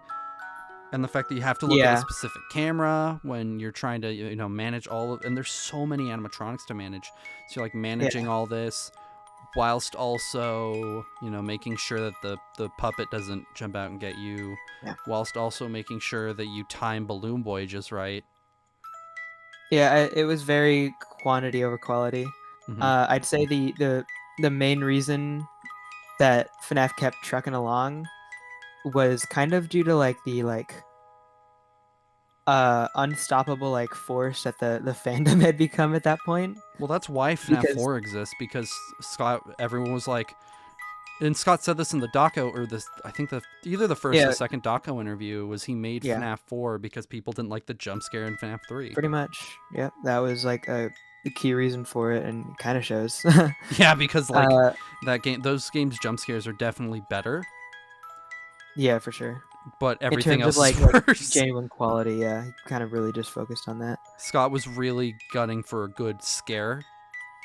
And the fact that you have to look at a specific camera when you're trying to, manage all of, and there's so many animatronics to manage. So you're like managing all this whilst also, making sure that the puppet doesn't jump out and get you, whilst also making sure that you time Balloon Boy just right. Yeah, it was very quantity over quality. Mm-hmm. I'd say the main reason that FNaF kept trucking along was kind of due to like the unstoppable like force that the fandom had become at that point. Well, that's why FNaF 4 exists, because everyone was like, and Scott said this in the Daco, or this, I think either the first or the second Daco interview, was he made FNaF 4 because people didn't like the jump scare in FNaF 3. Pretty much, yeah. That was like the key reason for it, and it kind of shows. Yeah, because like those games' jump scares are definitely better. Yeah, for sure. But everything else is worse. Like genuine quality, yeah. He kind of really just focused on that. Scott was really gunning for a good scare,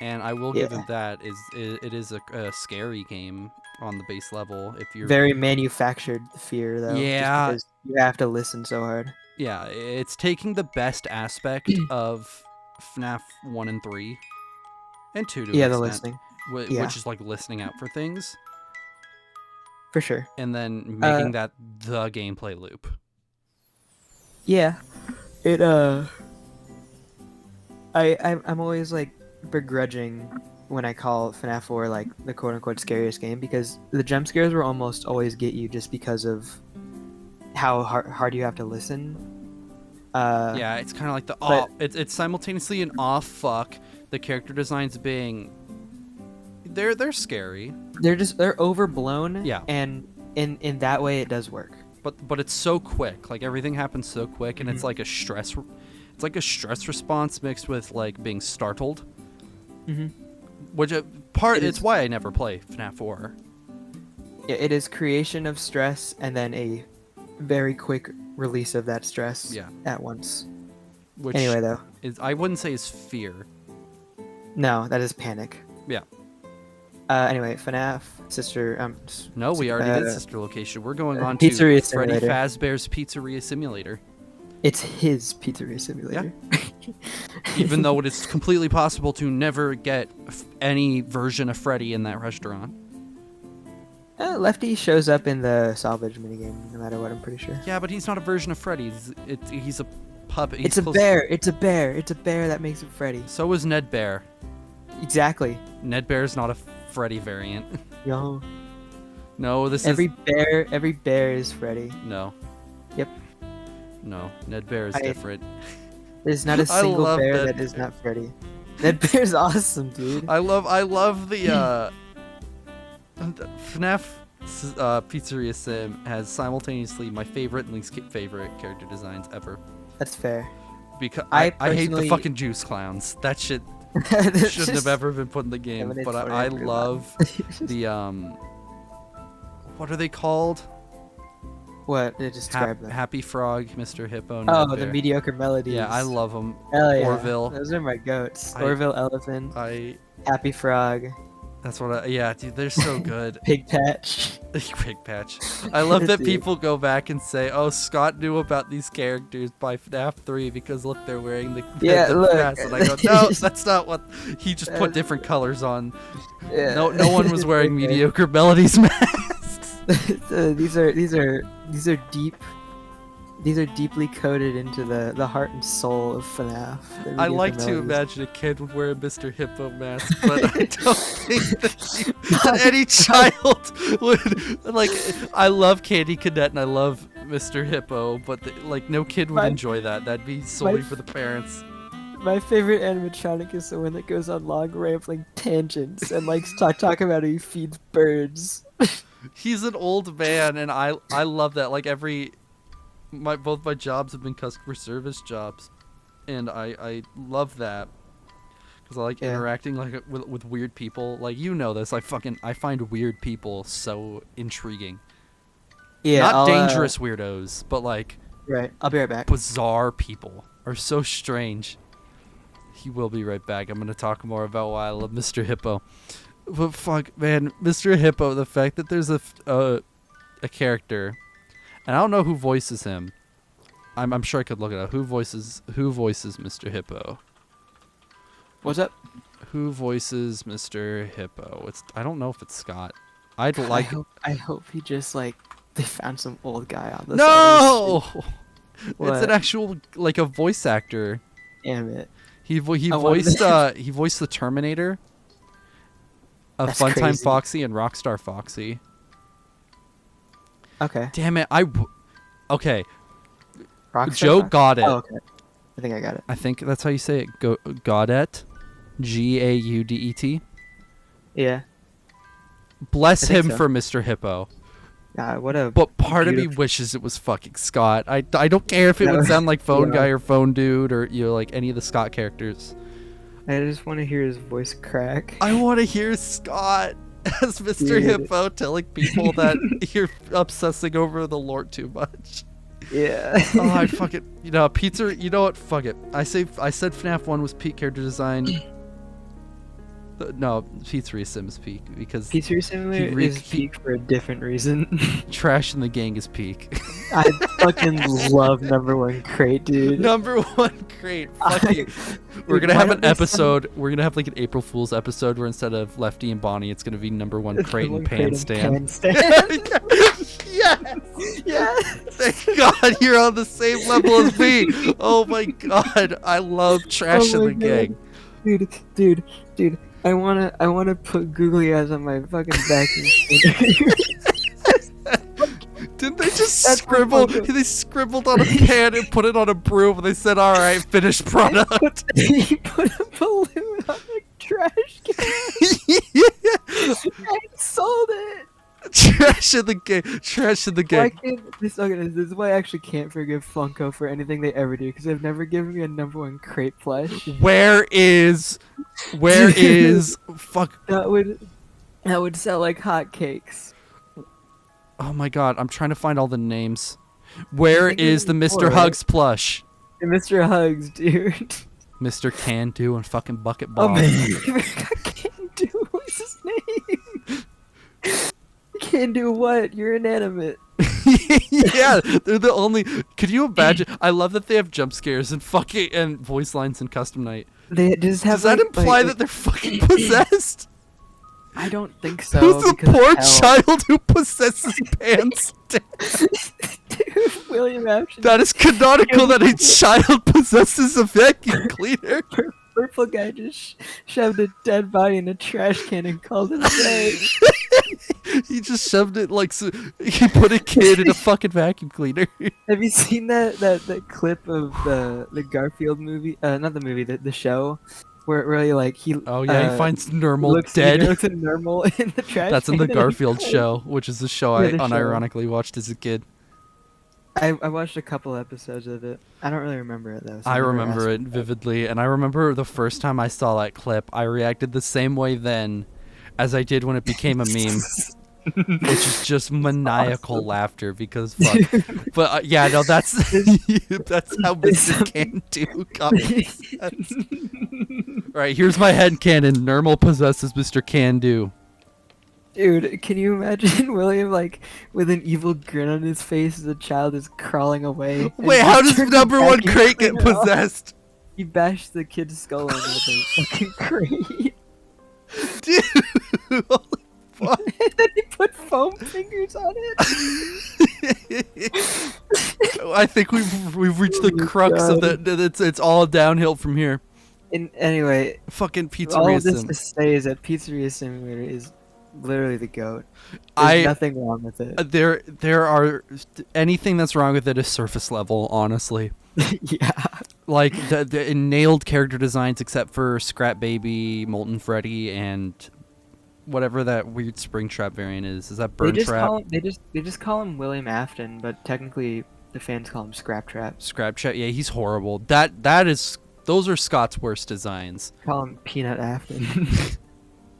and I will give him that. It is a scary game on the base level. If you're very manufactured fear though, yeah, just because you have to listen so hard. Yeah, it's taking the best aspect of FNaF 1 and 3 and 2 to an extent, the listening, which is like listening out for things. For sure. And then making that the gameplay loop. Yeah. It I'm always like begrudging when I call FNaF 4 like the quote unquote scariest game, because the jump scares will almost always get you just because of how hard you have to listen. Yeah, it's kind of like it's simultaneously an fuck. The character designs being they're scary. They're overblown. Yeah. And in that way it does work. But it's so quick. Like everything happens so quick, and it's like a stress response mixed with like being startled. Which it's why I never play FNaF 4. It is creation of stress and then a very quick release of that stress at once. Which anyway though, I wouldn't say is fear. No, that is panic. Yeah. Anyway, FNaF, Sister... no, we already did Sister Location. We're going on Pizzeria to Freddy Fazbear's Pizzeria Simulator. It's his Pizzeria Simulator. Yeah. Even though it is completely possible to never get any version of Freddy in that restaurant. Lefty shows up in the salvage minigame, no matter what, I'm pretty sure. Yeah, but he's not a version of Freddy. He's a puppet. It's a bear. It's a bear. It's a bear that makes it Freddy. So is Ned Bear. Exactly. Ned Bear's not a Freddy variant. Yo. No, every bear is Freddy. No. Yep. No, Ned Bear is different. There's not a single bear that is not Freddy. Ned Bear's awesome, dude. I love the FNaF Pizzeria Sim has simultaneously my favorite and least favorite character designs ever. That's fair. Because I hate the fucking juice clowns. That shit shouldn't have ever been put in the game. But I love the what are they called? What? Describe them. Happy Frog, Mr. Hippo. Oh, the mediocre melodies. Yeah, I love them. Hell yeah. Orville. Those are my goats. Orville Elephant. Happy Frog. That's what yeah, dude, they're so good. Pig Patch. Pig Patch. I love that people go back and say, "Oh, Scott knew about these characters by FNaF 3 because look, they're wearing the vest." And I go, "No, that's not what." He just put different colors on. Yeah. No one was wearing mediocre Melodies masks. These are deep. These are deeply coded into the heart and soul of FNaF. I like to imagine a kid would wear a Mr. Hippo mask, but I don't think that any child would. Like, I love Candy Cadet and I love Mr. Hippo, but no kid would enjoy that. That'd be solely for the parents. My favorite animatronic is the one that goes on long rambling tangents and likes to talk about how he feeds birds. He's an old man, and I love that. Like both my jobs have been customer service jobs, and I love that because I like interacting with weird people. Like, you know this, I find weird people so intriguing. Yeah, not dangerous weirdos, but like right. I'll be right back. Bizarre people are so strange. He will be right back. I'm gonna talk more about why I love Mr. Hippo. But fuck, man, Mr. Hippo. The fact that there's a character. And I don't know who voices him. I'm sure I could look it up. Who voices Mr. Hippo? What's up? Who voices Mr. Hippo? I don't know if it's Scott. I hope he just they found some old guy on this. No! It's an actual a voice actor. Damn it. He voiced the Terminator. Funtime Foxy and Rockstar Foxy. Okay. Damn it! Okay. Rockstar Joe Gaudet. Oh, okay. I think I got it. I think that's how you say it. Gaudet. Gaudet. Yeah. Bless him for Mr. Hippo. God, what a. But part of me wishes it was fucking Scott. I don't care if it would sound like Phone Guy or Phone Dude or any of the Scott characters. I just want to hear his voice crack. I want to hear Scott as Mr. Hippo telling people that you're obsessing over the lore too much. Yeah. Oh, I fucking pizza. You know what? Fuck it. I said FNaF 1 was peak character design. No, Pizzeria Sim is peak because Pizzeria Simulator is peak for a different reason. Trash in the Gang is peak. I fucking love Number One Crate, dude. Number One Crate. We're gonna have an episode. We're gonna have an April Fool's episode where instead of Lefty and Bonnie, it's gonna be Number One Crate and Pan Stand. Yes. Yes. Thank God you're on the same level as me. Oh my God, I love Trash in the Gang. Dude. I wanna put googly eyes on my fucking vacuum cleaner. Didn't they just scribble? They scribbled on a pan and put it on a broom, and they said, "All right, finished product." He put a balloon on a trash can. And sold it. Trash in the Gang. This is why I actually can't forgive Funko for anything they ever do, because they've never given me a Number One Crate plush. Where is fuck? That would sell like hotcakes. Oh my God, I'm trying to find all the names. Where is the Mr. Hugs plush? Mr. Hugs, dude. Mr. Can Do and fucking Bucket Bob. Oh man, Can Do. What's his name? Can do what? You're inanimate. Yeah, they're the only. Could you imagine? I love that they have jump scares and voice lines in Custom Night. They just have. Does that imply that they're fucking possessed? I don't think so. Who's the poor child who possesses pants? Dude, William Afton. That is canonical that a child possesses a vacuum cleaner. Purple guy just shoved a dead body in a trash can and called it a day. He just shoved it he put a kid in a fucking vacuum cleaner. Have you seen that clip of the Garfield movie? Not the movie, the show, where he he finds Normal dead. He looks at Normal in the trash. That's in the Garfield show, which is the show I unironically watched as a kid. I watched a couple episodes of it. I don't really remember it though. So I remember it vividly, and I remember the first time I saw that clip, I reacted the same way then as I did when it became a meme, which is just maniacal laughter because fuck. But no, that's how Mr. Can Do got me. Alright, here's my headcanon. Nermal possesses Mr. Can Do. Dude, can you imagine William like with an evil grin on his face as a child is crawling away? Wait, how does number one crate get possessed? He bashed the kid's skull in with a fucking crate. Dude, holy fuck. And then he put foam fingers on it. I think we've reached the crux of that. It's all downhill from here. Anyway, fucking Pizzeria all of this Sim. to say is that Pizzeria Simulator is literally the GOAT. There's nothing wrong with it. There are anything that's wrong with it is surface level, honestly. Yeah. Like the nailed character designs except for Scrap Baby, Molten Freddy, and whatever that weird Springtrap variant is. Is that Burn Trap? They just call him William Afton, but technically the fans call him Scrap Trap. Scrap Trap, yeah, he's horrible. Those are Scott's worst designs. Call him Peanut Afton.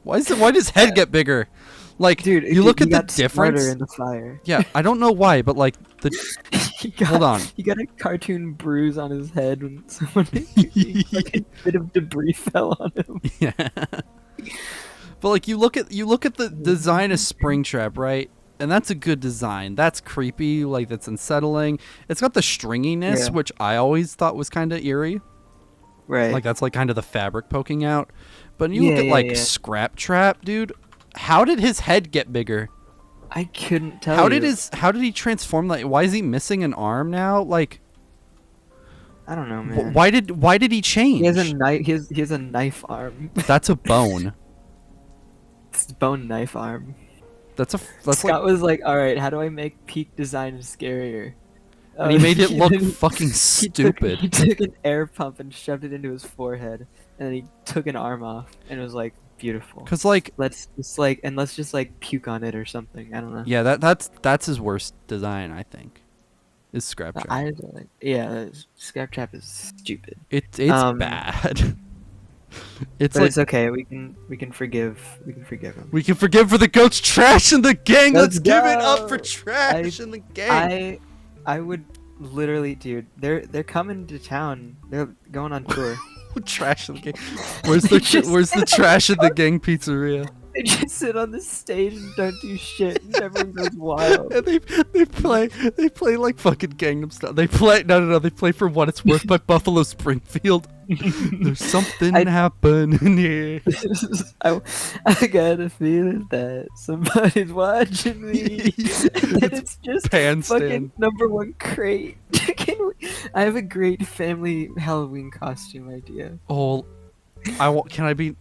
Why does his head get bigger? Like, dude, you look at the difference. In the fire. Yeah, I don't know why, but like hold on. He got a cartoon bruise on his head when someone like a bit of debris fell on him. Yeah. But like you look at the design of Springtrap, right? And that's a good design. That's creepy, like that's unsettling. It's got the stringiness, which I always thought was kind of eerie. Right. Like that's like kind of the fabric poking out. But you look at like Scrap Trap, dude. How did his head get bigger? I couldn't tell you. How did he transform? Like, why is he missing an arm now? Like, I don't know, man. Why did he change? He has a knife. He has a knife arm. That's a bone. It's a bone knife arm. That's Scott was like, all right, how do I make peak design scarier? And he made it look fucking stupid. He took an air pump and shoved it into his forehead, and then he took an arm off, and it was like beautiful. Cause like let's just puke on it or something. I don't know. Yeah, that's his worst design, I think. Is Scrap Trap. Scrap Trap is stupid. It's bad. It's okay. We can forgive him. We can forgive for the goats trash in the gang. Let's give it up for trash in the gang. I would literally, dude. They're coming to town. They're going on tour. Trash in the gang. Where's the trash in the gang pizzeria? They just sit on the stage and don't do shit, and everyone goes wild. And they play like fucking Gangnam Style. They play For What It's Worth by Buffalo Springfield. There's something happening here. I got a feeling that somebody's watching me. And it's just fucking number one crate. I have a great family Halloween costume idea. Oh, can I be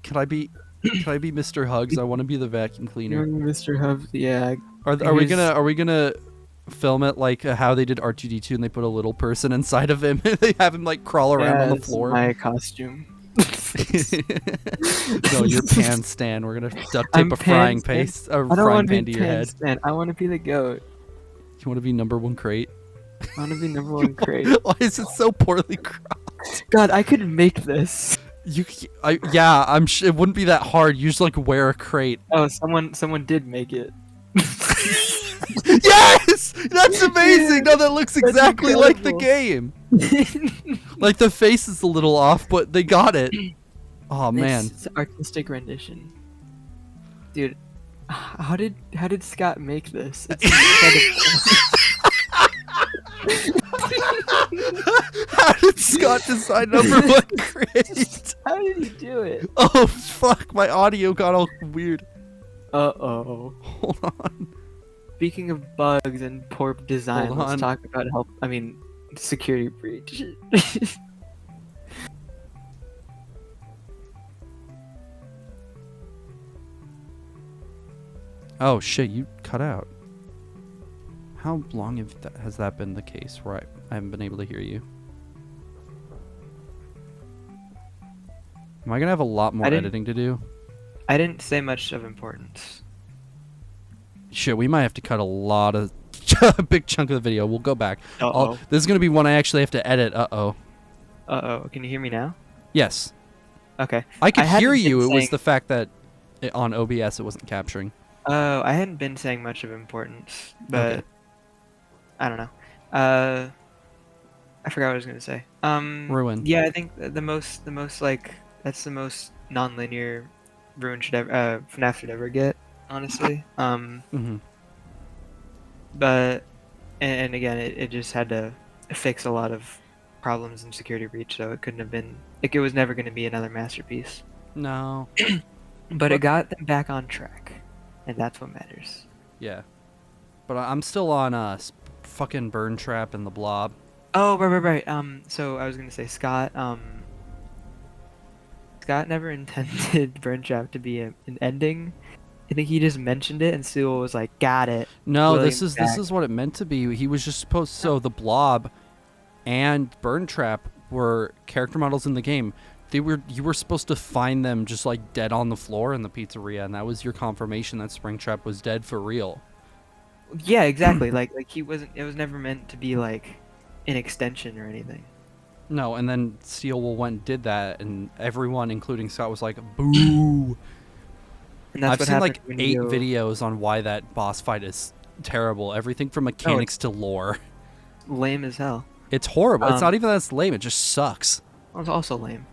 Mr. Hugs? I want to be the vacuum cleaner. Mr. Hugs, yeah. Are we gonna film it like how they did R2D2 and they put a little person inside of him and they have him like crawl around on the floor? My costume. No, your pan stand. We're gonna duct tape a frying pan to your head. I want to be the goat. You want to be number one crate? I want to be number one crate. Why is it so poorly cropped? God, I could make this. I'm sure it wouldn't be that hard. You just like wear a crate. Oh, someone did make it. Yes, that's amazing. No, that looks exactly like the game. Like the face is a little off, but they got it. Oh man, it's artistic rendition, dude. How did Scott make this? It's How did Scott design number one crate? How did he do it? Oh fuck, my audio got all weird. Uh-oh. Hold on. Speaking of bugs and poor design, let's talk about security breach. Oh shit, you cut out. How long has that been the case where I haven't been able to hear you? Am I gonna have a lot more editing to do? I didn't say much of importance. Shit, we might have to cut a lot of a big chunk of the video. We'll go back. This is gonna be one I actually have to edit. Uh-oh. Can you hear me now? Yes. Okay. I could hear you. It was the fact that on OBS it wasn't capturing. Oh, I hadn't been saying much of importance, but okay. I don't know. I forgot what I was gonna say. Ruin. Yeah, I think the most like That's the most non-linear Ruin should ever FNaF should ever get, honestly. Mm-hmm. But and again, it just had to fix a lot of problems in Security Breach, so it couldn't have been. Like, it was never going to be another masterpiece. No. But it got them back on track, and that's what matters. Yeah. But I'm still on fucking Burn Trap and the Blob. Oh, right. So I was gonna say Scott. Scott never intended Burn Trap to be an ending. I think he just mentioned it, and Sewell was like, "Got it." No, William's this is what it meant to be. He was just supposed. So the Blob and Burn Trap were character models in the game. You were supposed to find them just like dead on the floor in the pizzeria, and that was your confirmation that Springtrap was dead for real. Yeah, exactly. like he wasn't. It was never meant to be like an extension or anything. No, and then Steelwool went and did that, and everyone, including Scott, was like, "Boo!" And that's I've what seen like happened when 8 you... videos on why that boss fight is terrible. Everything from mechanics to lore. Lame as hell. It's horrible. It's not even that it's lame. It just sucks. It was also lame.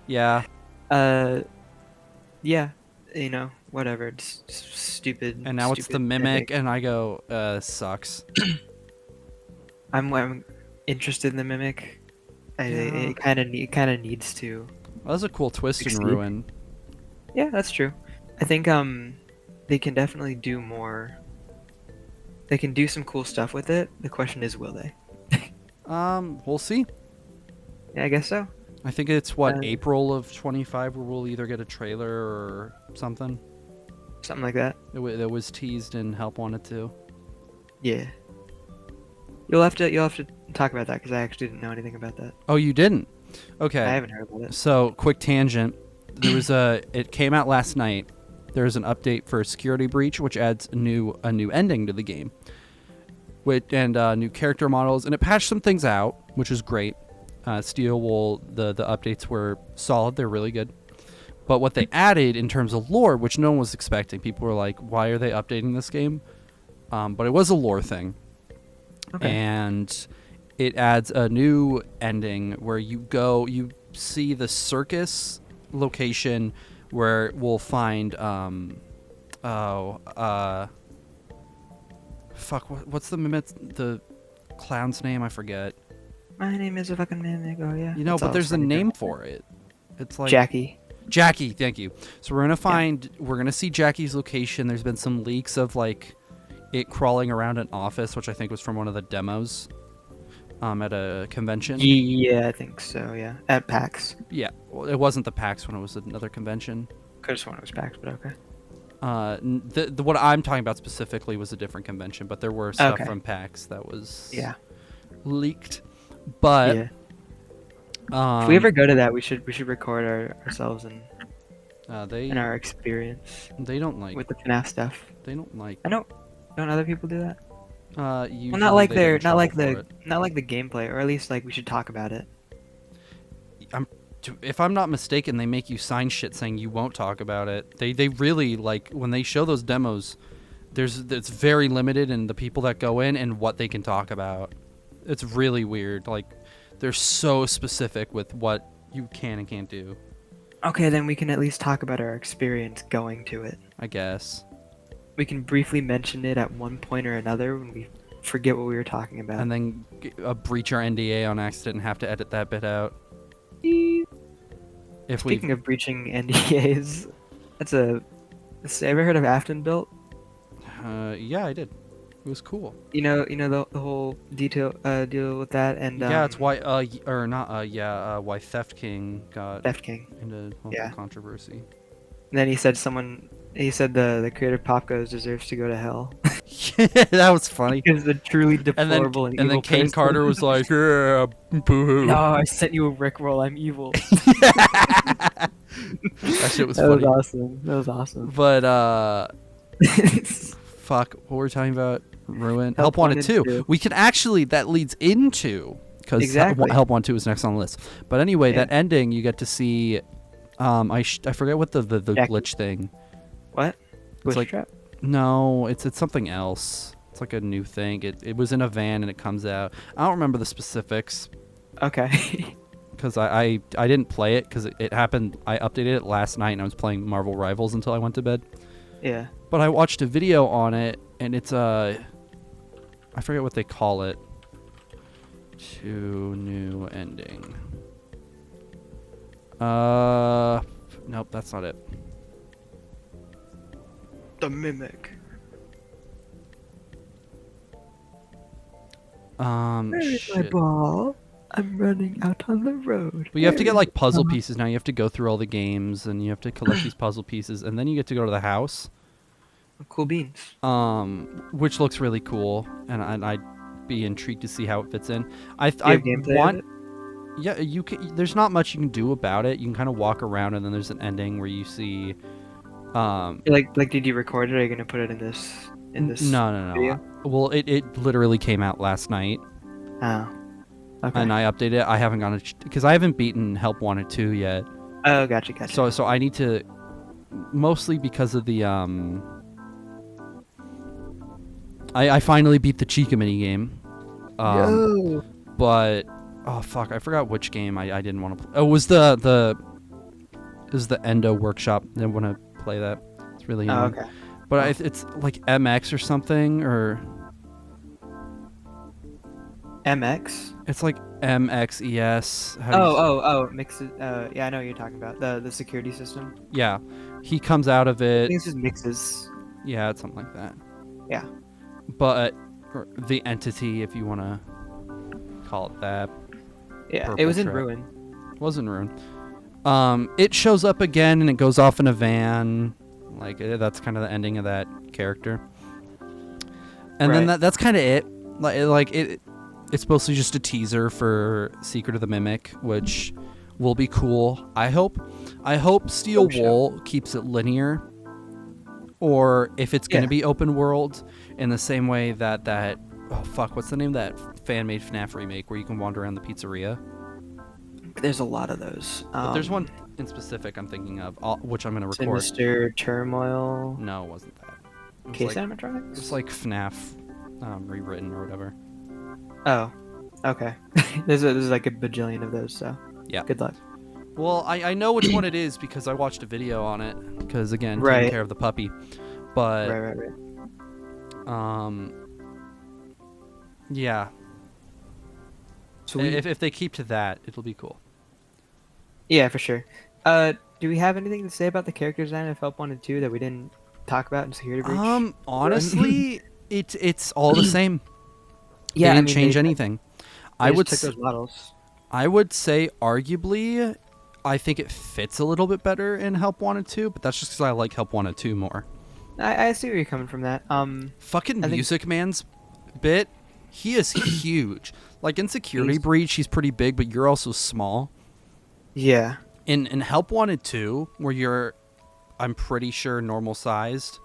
Yeah. Yeah. You know, whatever. It's stupid. And now it's the Mimic, and I go, sucks. I'm interested in the Mimic. It kind of needs to. Well, that's a cool twist in Ruin. Yeah, that's true. I think they can definitely do more. They can do some cool stuff with it. The question is, will they? We'll see. Yeah, I guess so. I think it's April of 25 where we'll either get a trailer or something. Something like that. That was teased and Help wanted to. Yeah. You'll have to talk about that because I actually didn't know anything about that. Oh, you didn't? Okay. I haven't heard about it. So, quick tangent. There was it came out last night. There's an update for Security Breach, which adds a new ending to the game, and new character models, and it patched some things out, which is great. The updates were solid; they're really good. But what they added in terms of lore, which no one was expecting, people were like, "Why are they updating this game?" But it was a lore thing, and it adds a new ending where you see the circus location where we'll find what's the clown's name? I forget. My name is a fucking mimic. Oh yeah. You know, but there's a name for it. It's like Jackie. Jackie, thank you. So we're gonna see Jackie's location. There's been some leaks of like it crawling around an office, which I think was from one of the demos at a convention. Yeah, I think so. Yeah, at PAX. Yeah, well, it wasn't the PAX one; it was another convention. Could have sworn it was PAX, but okay. What I'm talking about specifically was a different convention, but there were stuff from PAX that was leaked. But if we ever go to that, we should record ourselves and our experience. They don't like with the FNaF stuff. They don't like. I know. Don't other people do that? Well, not like the gameplay, or at least like we should talk about it. If I'm not mistaken, they make you sign shit saying you won't talk about it. They really like when they show those demos. It's very limited in the people that go in and what they can talk about. It's really weird. Like they're so specific with what you can and can't do. Okay, then we can at least talk about our experience going to it. I guess. We can briefly mention it at one point or another when we forget what we were talking about. And then breach our NDA on accident and have to edit that bit out. Speaking of breaching NDAs, have you ever heard of Afton Built? Yeah, I did. It was cool. You know the whole deal with that, and yeah, it's why why Theft King got into controversy. And then he said the creator of Pop Goes deserves to go to hell. That was funny. Because a truly deplorable and then Kane Carter was like, yeah, boo-hoo. No, I sent you a Rickroll. I'm evil. That shit was funny. That was awesome. But fuck, what were we talking about? Ruin. Help Wanted 2. We can actually, that leads into, because Help Wanted 2 is next on the list. But anyway, that ending, you get to see, I forget what the glitch thing. What? It's like trap? No, it's something else. It's like a new thing. It was in a van and it comes out. I don't remember the specifics. Okay. because I didn't play it because it happened. I updated it last night and I was playing Marvel Rivals until I went to bed. Yeah. But I watched a video on it and it's I forget what they call it. To new ending. Nope, that's not it. The Mimic. Where's my ball? I'm running out on the road. But you have to get like puzzle pieces now. You have to go through all the games and you have to collect these puzzle pieces and then you get to go to the house. Cool beans. Which looks really cool and I'd be intrigued to see how it fits in. I want. Yeah, you can. There's not much you can do about it. You can kind of walk around and then there's an ending where you see. Like did you record it? Or are you gonna put it in this? No. Video? Well, it literally came out last night. Oh. Okay. And I updated it. I haven't gone because I haven't beaten Help Wanted 2 yet. Oh, gotcha. So I need to, mostly because of the I finally beat the Chica mini game. But oh fuck, I forgot which game I didn't want to play. Oh, it was the Endo Workshop. I didn't want to play that. It's really annoying. Okay. But it's like MX or something or. MX. It's like MXES. Mixes. Yeah, I know what you're talking about. The security system. Yeah, he comes out of it. I think it's just mixes. Yeah, it's something like that. Yeah. But the entity, if you want to call it that. Yeah, Purple it was in truck. Ruin. It was in Ruin. It shows up again and it goes off in a van. Like that's kind of the ending of that character. And then that's kind of it. It's supposed to be just a teaser for Secret of the Mimic, which will be cool. I hope Steel Wool keeps it linear, or if it's going to be open world in the same way that what's the name of that fan-made FNaF remake where you can wander around the pizzeria? There's a lot of those. But there's one in specific I'm thinking of, which I'm going to record. Mr. Turmoil. No, it wasn't that. Case animatronics? It's like FNaF rewritten or whatever. Oh, okay. there's like a bajillion of those, so yeah. Good luck. Well, I know which one it is because I watched a video on it. Because again, taking care of the puppy. But right. Yeah. So if they keep to that, it'll be cool. Yeah, for sure. Do we have anything to say about the character design of Help Wanted 2 that we didn't talk about in Security Breach? Honestly, it's all the same. Yeah, they didn't change anything. I would took those models. I would say arguably, I think it fits a little bit better in Help Wanted 2, but that's just because I like Help Wanted 2 more. I see where you're coming from that. Fucking Music Man's bit, he is huge. Like in Security Breach, he's pretty big, but you're also small. Yeah. In Help Wanted 2, where you're, I'm pretty sure, normal sized.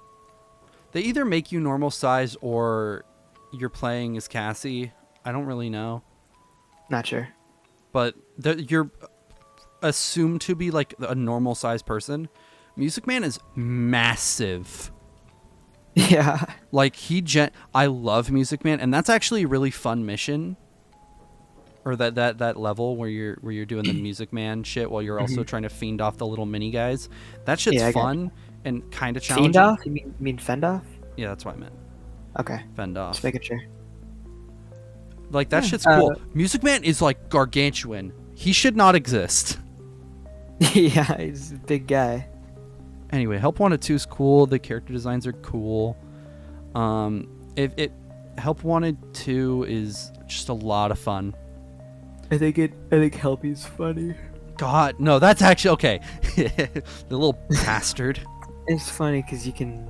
They either make you normal sized or you're playing as Cassie. I don't really know. Not sure. But you're assumed to be like a normal sized person. Music Man is massive. Yeah. Like I love Music Man, and that's actually a really fun mission. Or that level where you're doing the Music Man shit while you're also trying to fiend off the little mini guys. That shit's fun and kind of challenging. Fiend off? You mean fend off? Yeah, that's what I meant. Okay. Fend off. Just making sure. Like that shit's cool. Music Man is like gargantuan. He should not exist. Yeah, he's a big guy. Anyway, Help Wanted 2 is cool. The character designs are cool. Help Wanted 2 is just a lot of fun. I think Helpy's funny. God, no, that's actually okay. The little bastard. It's funny because you can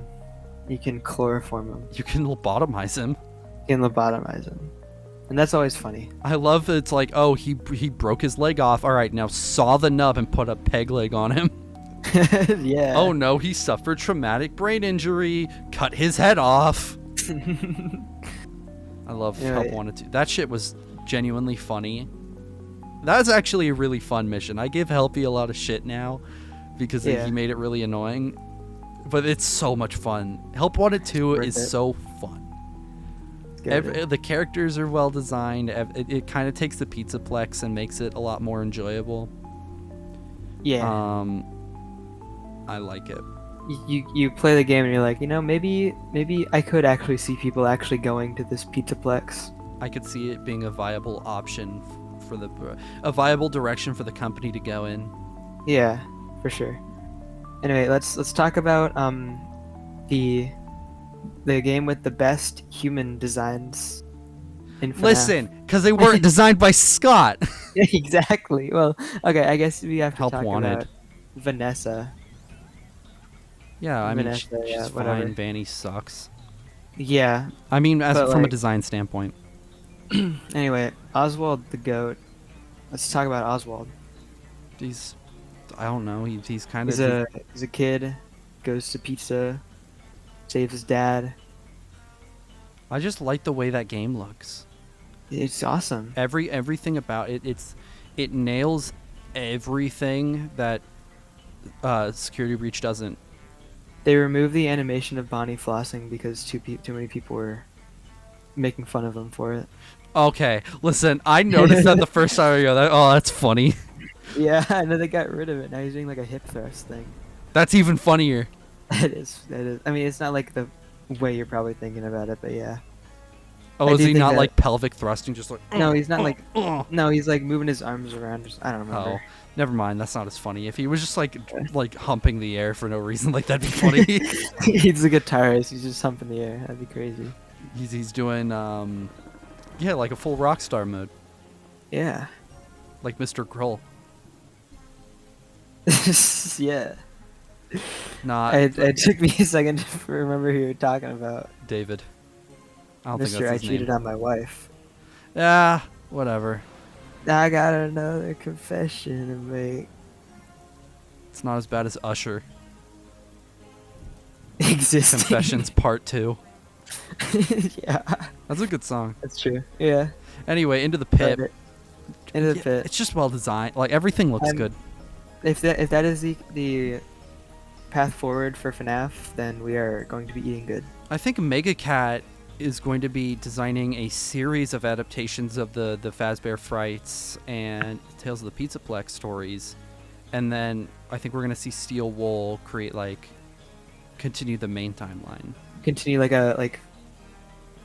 chloroform him. You can lobotomize him. You can lobotomize him, and that's always funny. I love that it's like, oh, he broke his leg off. All right, now saw the nub and put a peg leg on him. Yeah. Oh no, he suffered traumatic brain injury. Cut his head off. I love Help Wanted 2. That shit was genuinely funny. That was actually a really fun mission. I give Helpy a lot of shit now because he made it really annoying. But it's so much fun. Help Wanted 2 is so fun. The characters are well designed. It kind of takes the Pizzaplex and makes it a lot more enjoyable. Yeah. I like it. You play the game and you're like, maybe I could actually see people actually going to this Pizzaplex. I could see it being a viable option a viable direction for the company to go in. Yeah, for sure. Anyway, let's talk about the game with the best human designs in FNaF. Listen, because they weren't designed by Scott. Yeah, exactly. Well, okay, I guess we have to Help talk wanted. about Vanessa. Yeah, I mean, Vanessa, she's fine. Vanny sucks. Yeah. I mean, from a design standpoint. Anyway, Oswald the goat. Let's talk about Oswald. I don't know. He's kind of. He's a kid, goes to pizza, saves his dad. I just like the way that game looks. It's awesome. Everything about it. It nails everything that Security Breach doesn't. They removed the animation of Bonnie flossing because too many people were making fun of him for it. Okay, listen, I noticed that the first time I go, that's funny. Yeah, and then they got rid of it. Now he's doing like a hip thrust thing. That's even funnier. It is. I mean, it's not like the way you're probably thinking about it, but yeah. Oh, is he not like pelvic thrusting, just like? No, he's not like. No, he's like moving his arms around. I don't remember. Oh, never mind. That's not as funny. If he was just like humping the air for no reason, like that'd be funny. He's a guitarist. He's just humping the air. That'd be crazy. He's doing yeah, like a full rock star mode. Yeah. Like Mr. Kroll. Yeah. Not. It took me a second to remember who you're talking about. David. I don't think Mr. that's I his cheated name. on my wife. Yeah, whatever. I got another confession to make. It's not as bad as Usher. Existing. Confessions Part 2. Yeah. That's a good song. That's true. Yeah. Anyway, Into the Pit. Into the Pit. It's just well designed. Like everything looks good. If that is the path forward for FNaF, then we are going to be eating good. I think Mega Cat is going to be designing a series of adaptations of the Fazbear Frights and Tales of the Pizzaplex stories, and then I think we're going to see Steel Wool continue the main timeline. Continue like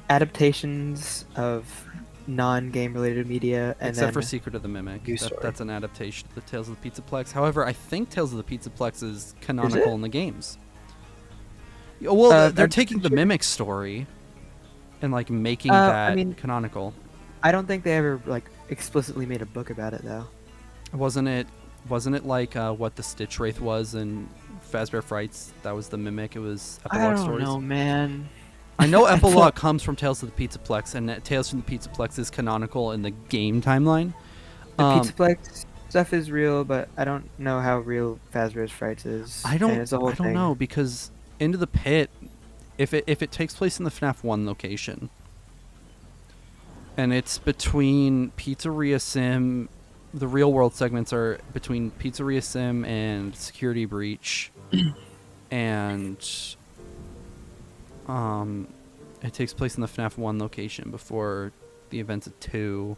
adaptations of non-game related media, and except for Secret of the Mimic. That's an adaptation of the Tales of the Pizzaplex. However, I think Tales of the Pizzaplex is canonical in the games. Well, they're taking the Mimic story and making that canonical. I don't think they ever explicitly made a book about it though. Wasn't it like what the Stitch Wraith was in Fazbear Frights? That was the Mimic. It was epilogue stories. I don't know, man. I know epilogue comes from Tales of the Pizzaplex, and Tales from the Pizzaplex is canonical in the game timeline. The Pizzaplex stuff is real, but I don't know how real Fazbear's Frights is. I don't know, because Into the Pit, if it takes place in the FNaF 1 location, and it's between Pizzeria Sim, the real world segments are between Pizzeria Sim and Security Breach, and it takes place in the FNaF 1 location before the events of 2.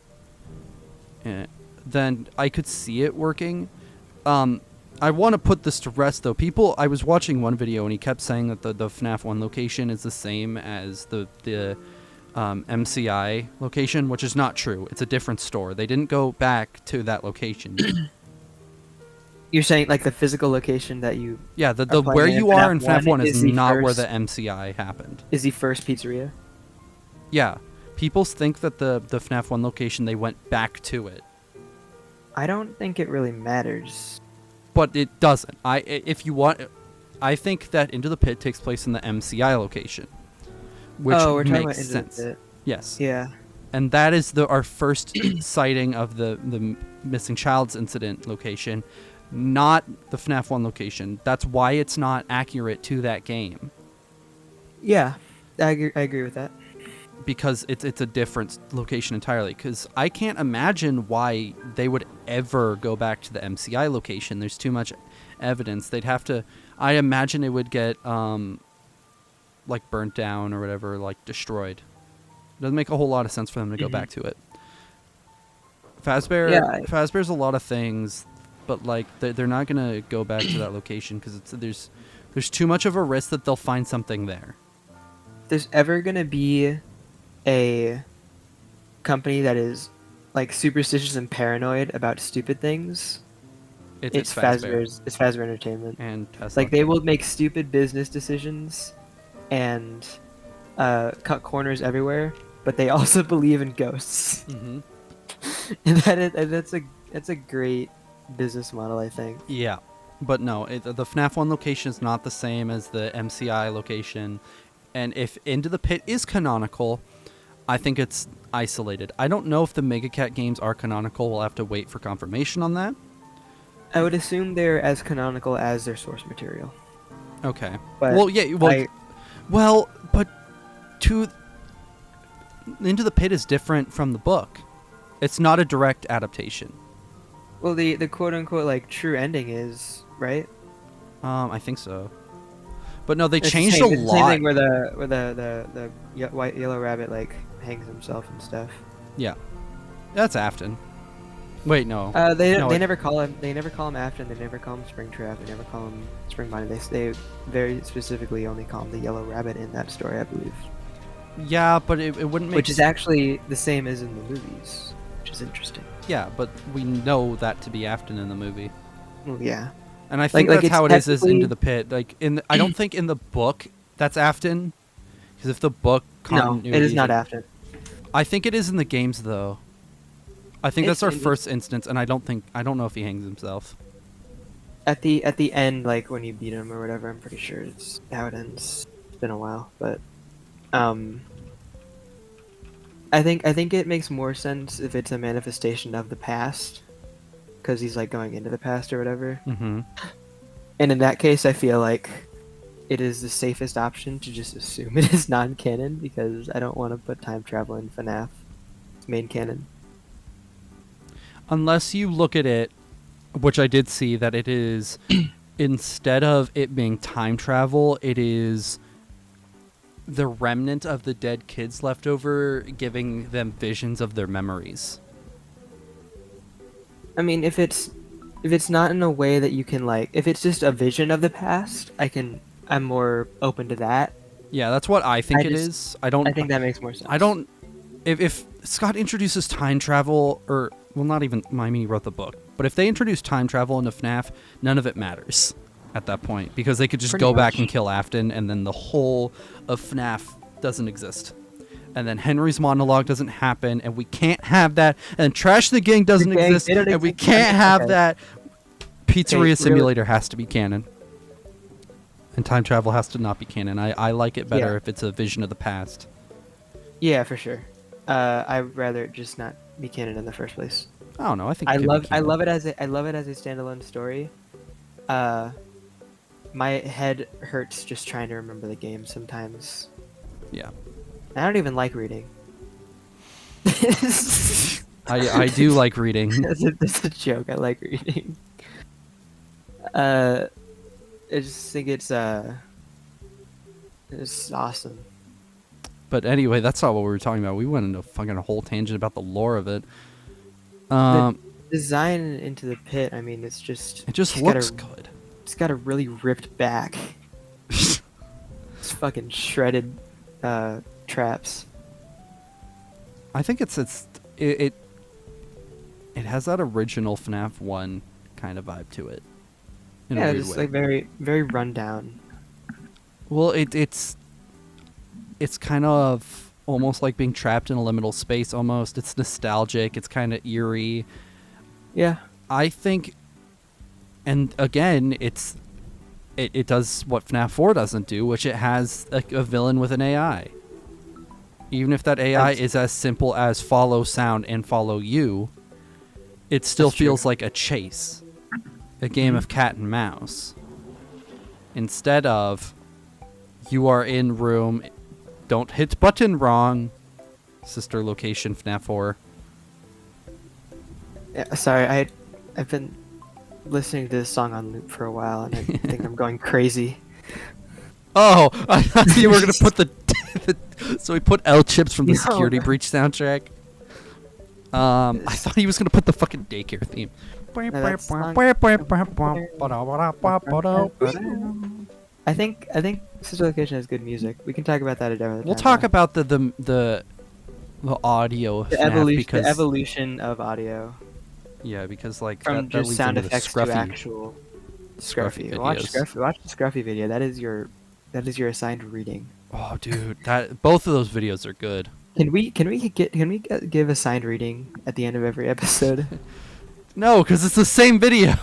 And then I could see it working. I want to put this to rest, though. I was watching one video, and he kept saying that the FNaF 1 location is the same as the MCI location, which is not true. It's a different store. They didn't go back to that location. You're saying the physical location that you... Yeah, the where you are in FNaF 1 is not where the MCI happened. Is the first pizzeria? Yeah. People think that the FNaF 1 location, they went back to it. I don't think it really matters. But it doesn't. I think that Into the Pit takes place in the MCI location, which makes sense. Yes. Yeah. And that is our first sighting of the missing child's incident location, not the FNaF 1 location. That's why it's not accurate to that game. Yeah, I agree with that. Because it's a different location entirely. Because I can't imagine why they would ever go back to the MCI location. There's too much evidence. They'd have to... I imagine it would get burnt down or whatever, destroyed. It doesn't make a whole lot of sense for them to go back to it. Fazbear, Yeah. Fazbear's a lot of things, but like they're not gonna go back to that location because there's too much of a risk that they'll find something there. If there's ever gonna be a company that is like superstitious and paranoid about stupid things, it's Fazbear. It's Fazbear Entertainment. And Tesla. Like they will make stupid business decisions and cut corners everywhere, but they also believe in ghosts. Mm-hmm. And that's a great business model, I think. Yeah, but no, the FNaF 1 location is not the same as the MCI location, and if Into the Pit is canonical, I think it's isolated. I don't know if the Mega Cat games are canonical. We'll have to wait for confirmation on that. I would assume they're as canonical as their source material. Okay. But well, yeah. But Into the Pit is different from the book. It's not a direct adaptation. Well, the quote unquote like true ending is right. I think so. But no, they It's changed the a same, lot. Same thing where the white yellow rabbit like hangs himself and stuff. Yeah, that's Afton. Wait, no. They never call him Afton. They never call him Springtrap. They never call him Springbonnie. They very specifically only call him the Yellow Rabbit in that story, I believe. Yeah, but it wouldn't make. Which is actually the same as in the movies, which is interesting. Yeah, but we know that to be Afton in the movie. Well, yeah. And I think like that's how it is Into the Pit. Like I don't think in the book that's Afton, because if the book continuity, no, it is not Afton. I think it is in the games though. I think that's our first instance, and I don't know if he hangs himself. At the end, like when you beat him or whatever, I'm pretty sure it's how it ends. It's been a while, but I think it makes more sense if it's a manifestation of the past, because he's like going into the past or whatever. Mm-hmm. And in that case, I feel like it is the safest option to just assume it is non-canon, because I don't want to put time travel in FNaF. It's main canon. Unless you look at it, which I did see that it is, instead of it being time travel, it is the remnant of the dead kids left over, giving them visions of their memories. I mean, if it's not in a way that you can like, if it's just a vision of the past, I'm more open to that. Yeah, that's what I think it is. I think that makes more sense. If Scott introduces time travel, or well, not even Mimi wrote the book, but if they introduce time travel into FNaF, none of it matters at that point, because they could just go back and kill Afton, and then the whole of FNaF doesn't exist. And then Henry's monologue doesn't happen, and we can't have that. And Trash the Gang doesn't exist, and we can't have that. Pizzeria Simulator has to be canon. And time travel has to not be canon. I like it better if it's a vision of the past. Yeah, for sure. I'd rather it just not be canon in the first place. I don't know. I think I love it as a standalone story. My head hurts just trying to remember the game sometimes. Yeah. I don't even like reading. I do like reading. That's a joke. I like reading. I just think it's awesome. But anyway, that's not what we were talking about. We went into fucking a whole tangent about the lore of it. The design Into the Pit, I mean, it just looks good. It's got a really ripped back. It's fucking shredded traps. I think it has that original FNaF 1 kind of vibe to it. Yeah, it's like very, very rundown. Well, it's kind of almost like being trapped in a liminal space almost. It's nostalgic. It's kind of eerie. Yeah. I think, and again, it does what FNaF 4 doesn't do, which it has a villain with an AI. Even if that AI is as simple as follow sound and follow you, it still feels like a chase. A game of cat and mouse. Instead of, you are in room, don't hit button wrong, sister location FNaF 4. Yeah, sorry, I've been listening to this song on loop for a while, and I think I'm going crazy. Oh, I thought you were gonna put the So he put L chips from the Security Breach soundtrack. I thought he was gonna put the fucking daycare theme. I think Sister Location has good music. We can talk about that at another time. We'll talk about the audio of FNaF because the evolution of audio. Yeah, because like from that just leads sound into the effects to actual Scruffy Watch videos. watch the Scruffy video. That is your assigned reading. Oh, dude, both of those videos are good. Can we give assigned reading at the end of every episode? No, because it's the same video.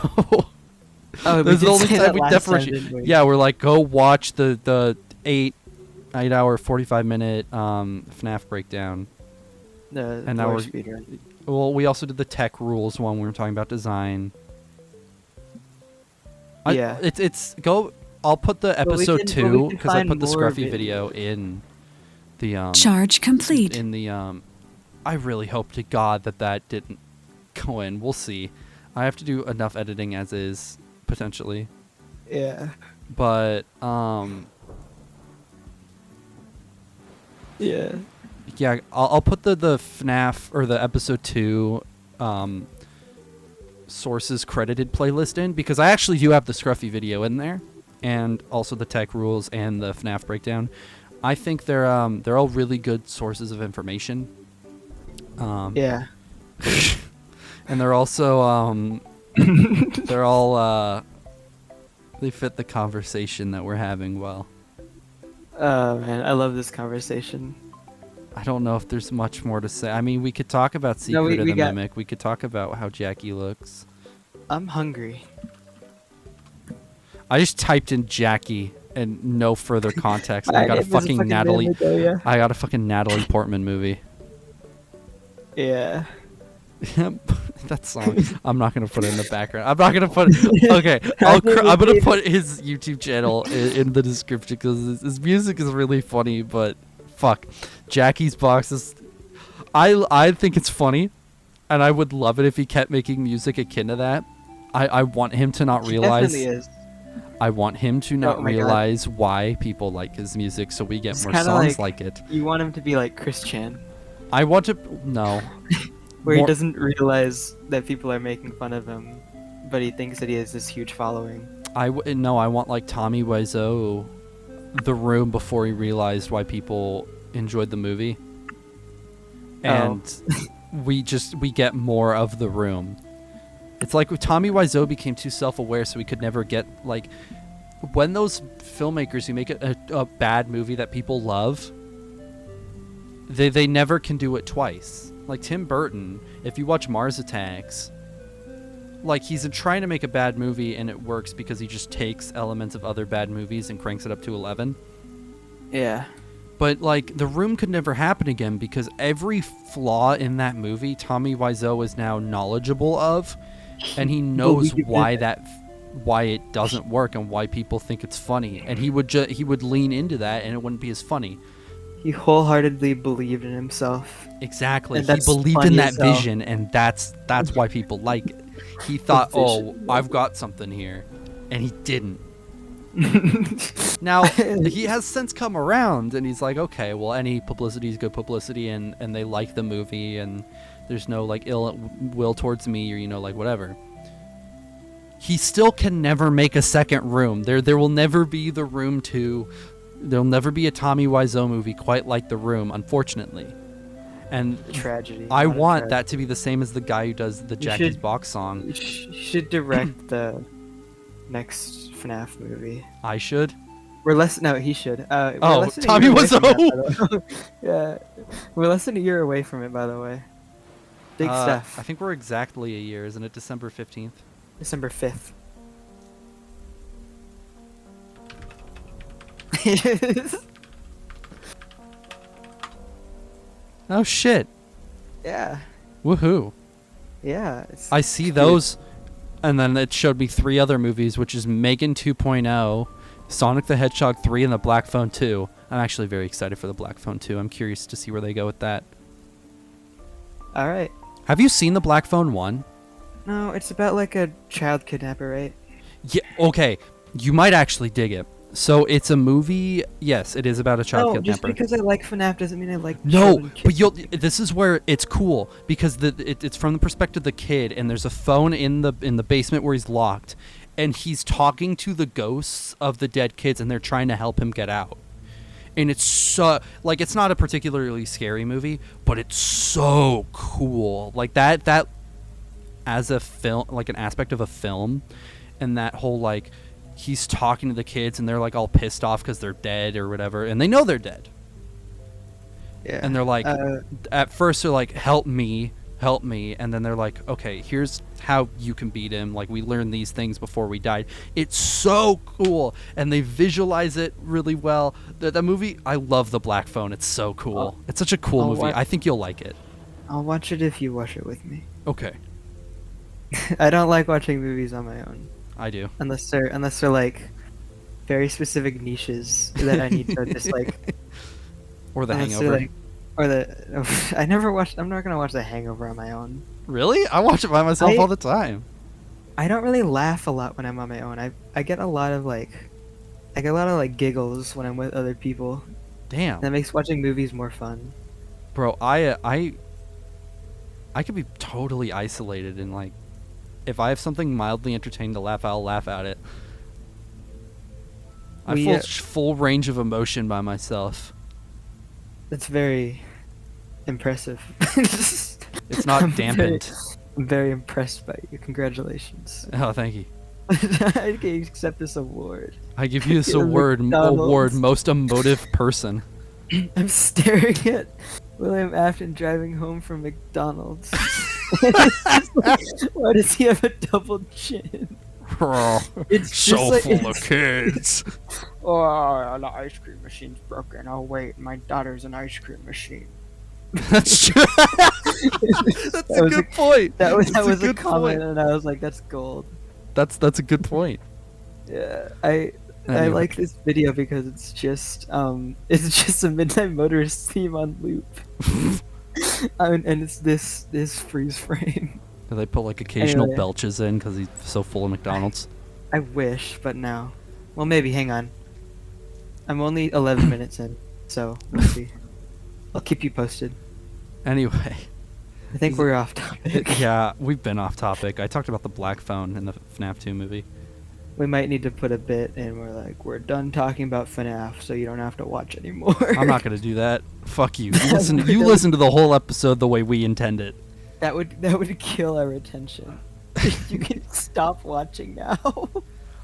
Oh, this is the only time we differentiate. Yeah, we're like, go watch the 8-hour 45-minute FNaF breakdown. And now we're speedrun. Well, we also did the tech rules one. We were talking about design. Yeah, it's go. I'll put the episode 2 because I put the Scruffy video in the charge complete. In the I really hope to God that didn't go in. We'll see. I have to do enough editing as is potentially. Yeah. But yeah. Yeah, I'll put the FNaF or the episode 2 sources credited playlist in because I actually do have the Scruffy video in there and also the tech rules and the FNaF breakdown. I think they're all really good sources of information. Yeah. And they're also they're all they fit the conversation that we're having well. Oh man, I love this conversation. I don't know if there's much more to say. I mean, we could talk about Secret of the Mimic. We could talk about how Jackie looks. I'm hungry. I just typed in Jackie and no further context. I got a fucking Natalie. I got a fucking Natalie Portman movie. Yeah. That song. I'm not gonna put it in the background. I'm not gonna put. Okay, I'm gonna put his YouTube channel in the description because his music is really funny, but. Fuck, Jackie's box is. I think it's funny, and I would love it if he kept making music akin to that. I want him to not realize. Definitely is. I want him to not realize why people like his music, so we get it's more songs like it. You want him to be like Chris Chan. I want to no. Where he doesn't realize that people are making fun of him, but he thinks that he has this huge following. I want like Tommy Wiseau. The Room before he realized why people enjoyed the movie, and we get more of The Room. It's like Tommy Wiseau became too self-aware, so we could never get like when those filmmakers who make a bad movie that people love, they never can do it twice. Like Tim Burton, if you watch Mars Attacks. Like, he's trying to make a bad movie, and it works because he just takes elements of other bad movies and cranks it up to 11. Yeah. But, like, The Room could never happen again because every flaw in that movie, Tommy Wiseau is now knowledgeable of, and he knows why it doesn't work and why people think it's funny. And he would lean into that, and it wouldn't be as funny. He wholeheartedly believed in himself. Exactly. He believed in that vision, and that's why people like it. He thought, oh, I've got something here. And he didn't. Now, he has since come around, and he's like, okay, well, any publicity is good publicity, and they like the movie, and there's no, like, ill will towards me, or, you know, like, whatever. He still can never make a second Room. There will never be The Room 2. There'll never be a Tommy Wiseau movie quite like The Room, unfortunately. And tragedy. I want that to be the same as the guy who does the Jackie's Box song. You should direct the next FNaF movie. I should? He should. Tommy Wiseau! Yeah. We're less than a year away from it, by the way. Big stuff. I think we're exactly a year, isn't it? December 15th? December 5th. Oh shit. Yeah. Woohoo. Yeah. I see those, and then it showed me 3 other movies, which is Megan 2.0, Sonic the Hedgehog 3, and the Black Phone 2. I'm actually very excited for the Black Phone 2. I'm curious to see where they go with that. Alright. Have you seen the Black Phone 1? No, it's about like a child kidnapper, right? Yeah, okay. You might actually dig it. So it's a movie. Yes, it is about a child No, just kidnapper. because I like FNaF doesn't mean I like No, children but kidnapping. this is where it's cool because it's from the perspective of the kid, and there's a phone in the basement where he's locked, and he's talking to the ghosts of the dead kids, and they're trying to help him get out. And it's so like it's not a particularly scary movie, but it's so cool. Like that as a film, like an aspect of a film, and that whole like he's talking to the kids, and they're like all pissed off because they're dead or whatever, and they know they're dead. Yeah. And they're like, at first they're like, help me, and then they're like, okay, here's how you can beat him. Like, we learned these things before we died. It's so cool, and they visualize it really well. The movie, I love The Black Phone. It's so cool. It's such a cool movie. I think you'll like it. I'll watch it if you watch it with me. Okay. I don't like watching movies on my own. I do. Unless they're like very specific niches that I need to just like. Or The Hangover. Like, or the I never watched. I'm not gonna watch The Hangover on my own. Really? I watch it by myself all the time. I don't really laugh a lot when I'm on my own. I get a lot of like, I get a lot of like giggles when I'm with other people. Damn. That makes watching movies more fun. Bro, I could be totally isolated and like, if I have something mildly entertaining to laugh, I'll laugh at it. I have full range of emotion by myself. That's very impressive. It's not dampened. I'm very impressed by you. Congratulations. Oh, thank you. I can accept this award. I give you this award, most emotive person. I'm staring at William Afton driving home from McDonald's. Why does he have a double chin? It's so like, full of kids. Oh, the ice cream machine's broken. Oh wait, my daughter's an ice cream machine. That's true. That's a good point. That was a comment, and I was like, "That's gold." That's a good point. Yeah, I like this video because it's just a Midnight Motorist theme on loop, and it's this freeze frame. Do they put like occasional belches in because he's so full of McDonald's? I wish, but no. Well, maybe. Hang on. I'm only 11 minutes in, so we'll see. I'll keep you posted. Anyway. I think we're off topic. Yeah, we've been off topic. I talked about the black phone in the FNaF 2 movie. We might need to put a bit in where we're done talking about FNaF, so you don't have to watch anymore. I'm not gonna do that. Fuck you. You listen to the whole episode the way we intend it. That would kill our attention. You can stop watching now.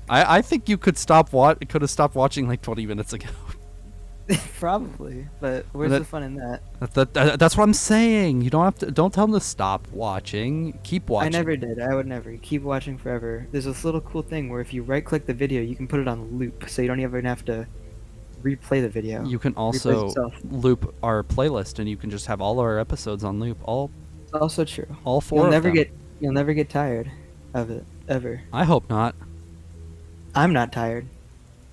I think you could could have stopped watching like 20 minutes ago. Probably, but where's the fun in that? That's what I'm saying. You don't have to. Don't tell them to stop watching. Keep watching. I never did. I would never keep watching forever. There's this little cool thing where if you right-click the video, you can put it on loop, so you don't even have to replay the video. You can also loop our playlist, and you can just have all our episodes on loop. It's also true. All four. You'll never get tired of it ever. I hope not. I'm not tired.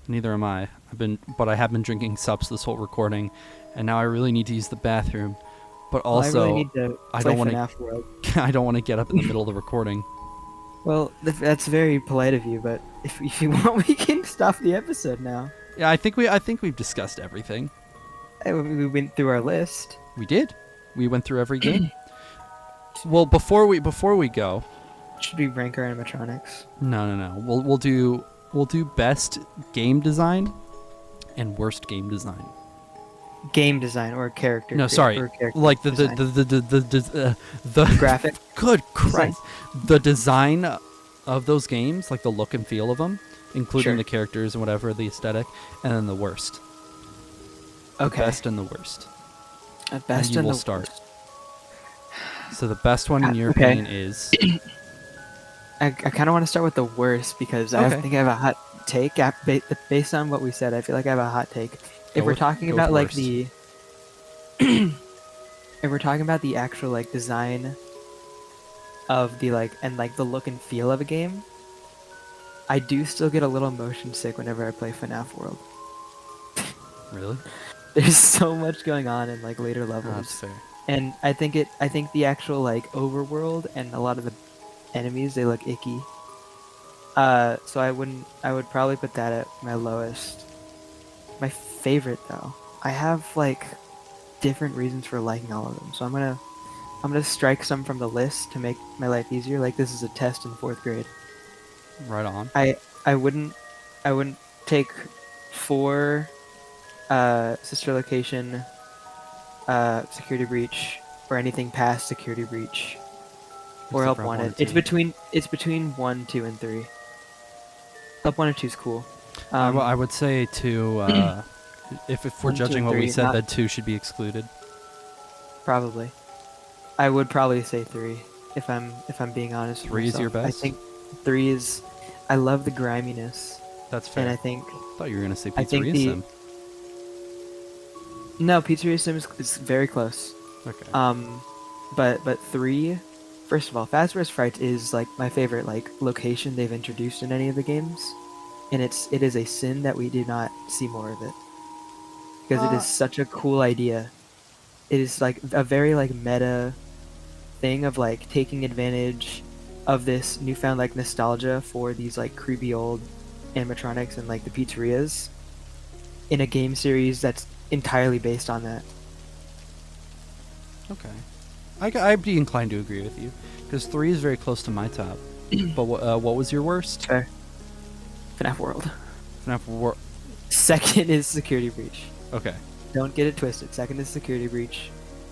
Neither am I. But I have been drinking sups this whole recording, and now I really need to use the bathroom. But also, I really need to I don't want to. I don't want to get up in the middle of the recording. Well, that's very polite of you, but if you want, we can stop the episode now. Yeah, I think we've discussed everything. We went through our list. We did. We went through every game. Well, before we go, should we rank our animatronics? No. We'll do best game design and worst game design. Game design or character? No, sorry. Like the graphic. Good Christ! The design of those games, like the look and feel of them, including the characters and whatever, the aesthetic, and then the worst. Okay. The best and the worst. Best and the worst. Start. So the best one in your opinion is. I kind of want to start with the worst because I think I have a hot take. Based on what we said, I feel like I have a hot take. If we're talking about like the, if we're talking about the actual like design of the and the look and feel of a game, I do still get a little motion sick whenever I play FNaF World. Really? There's so much going on in like later levels. That's fair. And I think the actual like overworld and a lot of the enemies, they look icky. So I would probably put that at my lowest. My favorite though, I have like different reasons for liking all of them. So I'm gonna strike some from the list to make my life easier. Like this is a test in 4th grade. Right on. I wouldn't take 4 sister location, security breach, or anything past security breach, or Except help for Help 1 wanted. and 2. It's between 1, 2, and 3. Help 1 and 2 is cool. I would say 2. If we're 1, 2, judging and what we 3, said, not then 2 should be excluded. probably. I would probably say 3 if I'm being honest with 3 is your myself. I best? think 3 is. I love the griminess, That's fair. and I thought you were gonna say I think Pizzeria Sim. no, Pizzeria Sim is very close. Okay. But 3, first of all, Fazbear's Fright is like my favorite like location they've introduced in any of the games, and it is a sin that we do not see more of it because it is such a cool idea. It is like a very like meta thing of like taking advantage of this newfound like nostalgia for these like creepy old animatronics and like the pizzerias in a game series that's entirely based on that. Okay. I'd be inclined to agree with you, because 3 is very close to my top. But what was your worst? Fair. FNaF World. FNAF War. Second is Security Breach. Okay. Don't get it twisted. Second is Security Breach,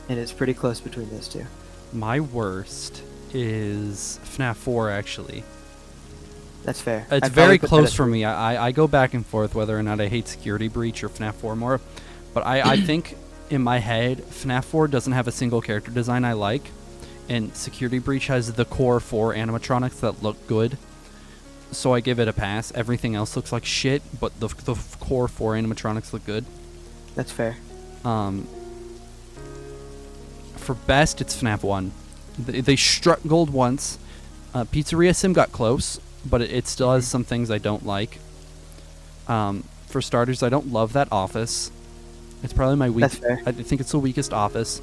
and it's pretty close between those two. My worst is FNAF 4, actually. That's fair. It's very close for me. I go back and forth whether or not I hate Security Breach or FNAF 4 more. But I think in my head, FNAF 4 doesn't have a single character design I like. And Security Breach has the core 4 animatronics that look good. So I give it a pass. Everything else looks like shit, but the core 4 animatronics look good. That's fair. For best, it's FNAF 1. They struck gold once. Pizzeria Sim got close, but it still has some things I don't like. For starters, I don't love that office. It's probably my weak. That's fair. I think it's the weakest office.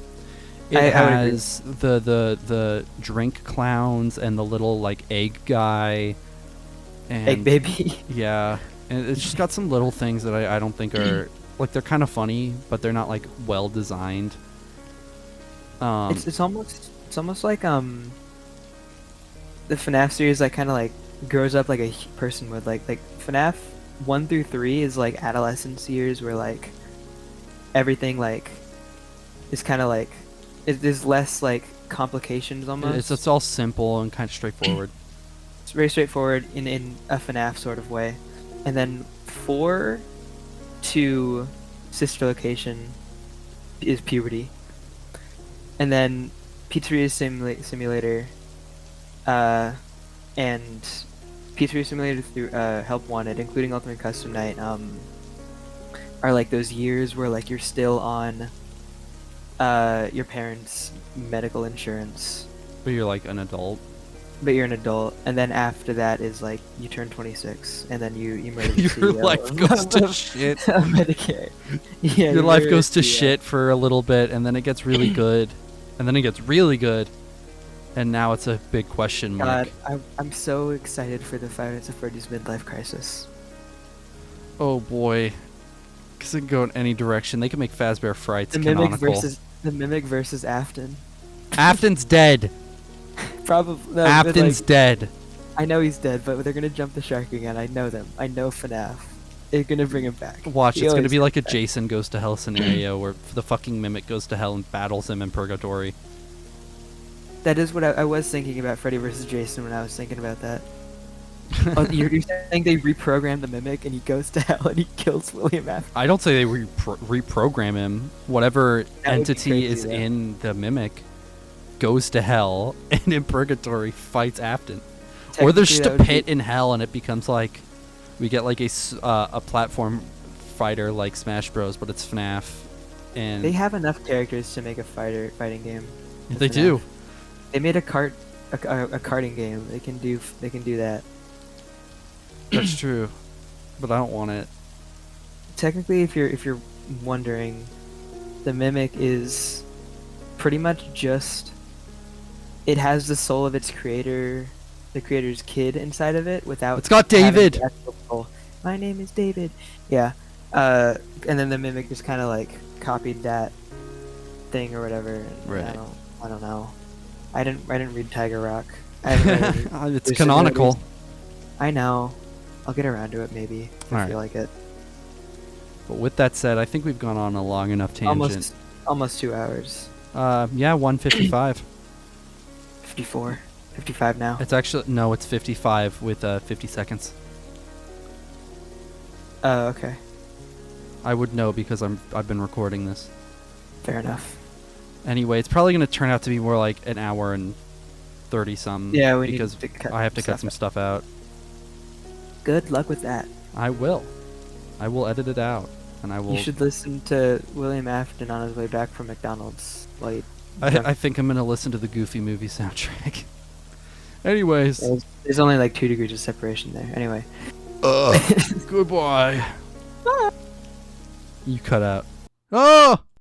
It has the drink clowns and the little like egg guy. And Egg baby. Yeah, and it's just got some little things that I don't think are like, they're kind of funny, but they're not like well designed. It's almost like the FNAF series like kind of like grows up like a person would. Like FNAF 1 through 3 is like adolescence years where like everything like is kind of like there's less like complications almost. It's all simple and kind of straightforward. It's very straightforward in a FNAF sort of way. And then 4 to sister location is puberty. And then Pizzeria Simulator and Pizzeria Simulator through Help Wanted, including Ultimate Custom Night, are like those years where like you're still on your parents' medical insurance. But you're like an adult. But you're an adult, and then after that is like you turn 26, and then you murder the Your CEO life goes to shit. Medicare. Yeah, your life goes to shit for a little bit, and then it gets really good, and then it gets really good, and now it's a big question mark. God, I'm so excited for the Five Nights at Freddy's midlife crisis. Oh boy, because it can go in any direction. They can make Fazbear Frights canonical. The Mimic versus Afton. Afton's dead. Probably. No, Afton's like, dead. I know he's dead, but they're gonna jump the shark again. I know them. I know FNAF. They're gonna bring him back. Watch, it's gonna be like a Jason Goes to Hell scenario where the fucking Mimic goes to hell and battles him in Purgatory. That is what I was thinking about Freddy versus Jason when I was thinking about that. Oh, you're saying they reprogrammed the Mimic and he goes to hell and he kills William Afton? I don't say they reprogram him. Whatever entity crazy, is though. in the Mimic goes to hell and in Purgatory fights Afton. Or there's just a pit in hell and it becomes like, we get like a platform fighter like Smash Bros, but it's FNAF. And they have enough characters to make a fighting game. They do. They made a karting game. They can do that. That's true, but I don't want it. Technically, if you're wondering, the Mimic is pretty much just, it has the soul of its creator the creator's kid inside of it without. It's got David. My name is David. Yeah. And then the Mimic just kind of like copied that thing or whatever. And Right. I don't know. I didn't read Tiger Rock. I haven't read It's canonical. I know. I'll get around to it maybe if I feel like it. But with that said, I think we've gone on a long enough tangent. Almost 2 hours. Yeah, 1:55. 54. 55 now. It's actually no, it's 55 with 50 seconds. Oh, okay. I would know because I've been recording this. Fair enough. Anyway, it's probably going to turn out to be more like an hour and 30 something. Yeah, because I have to cut some stuff out. Good luck with that. I will. I will edit it out, and I will. You should listen to William Afton on his way back from McDonald's. While I think I'm going to listen to the Goofy movie soundtrack. Anyways. There's only like 2 degrees of separation there. Anyway. Goodbye. You cut out. Oh!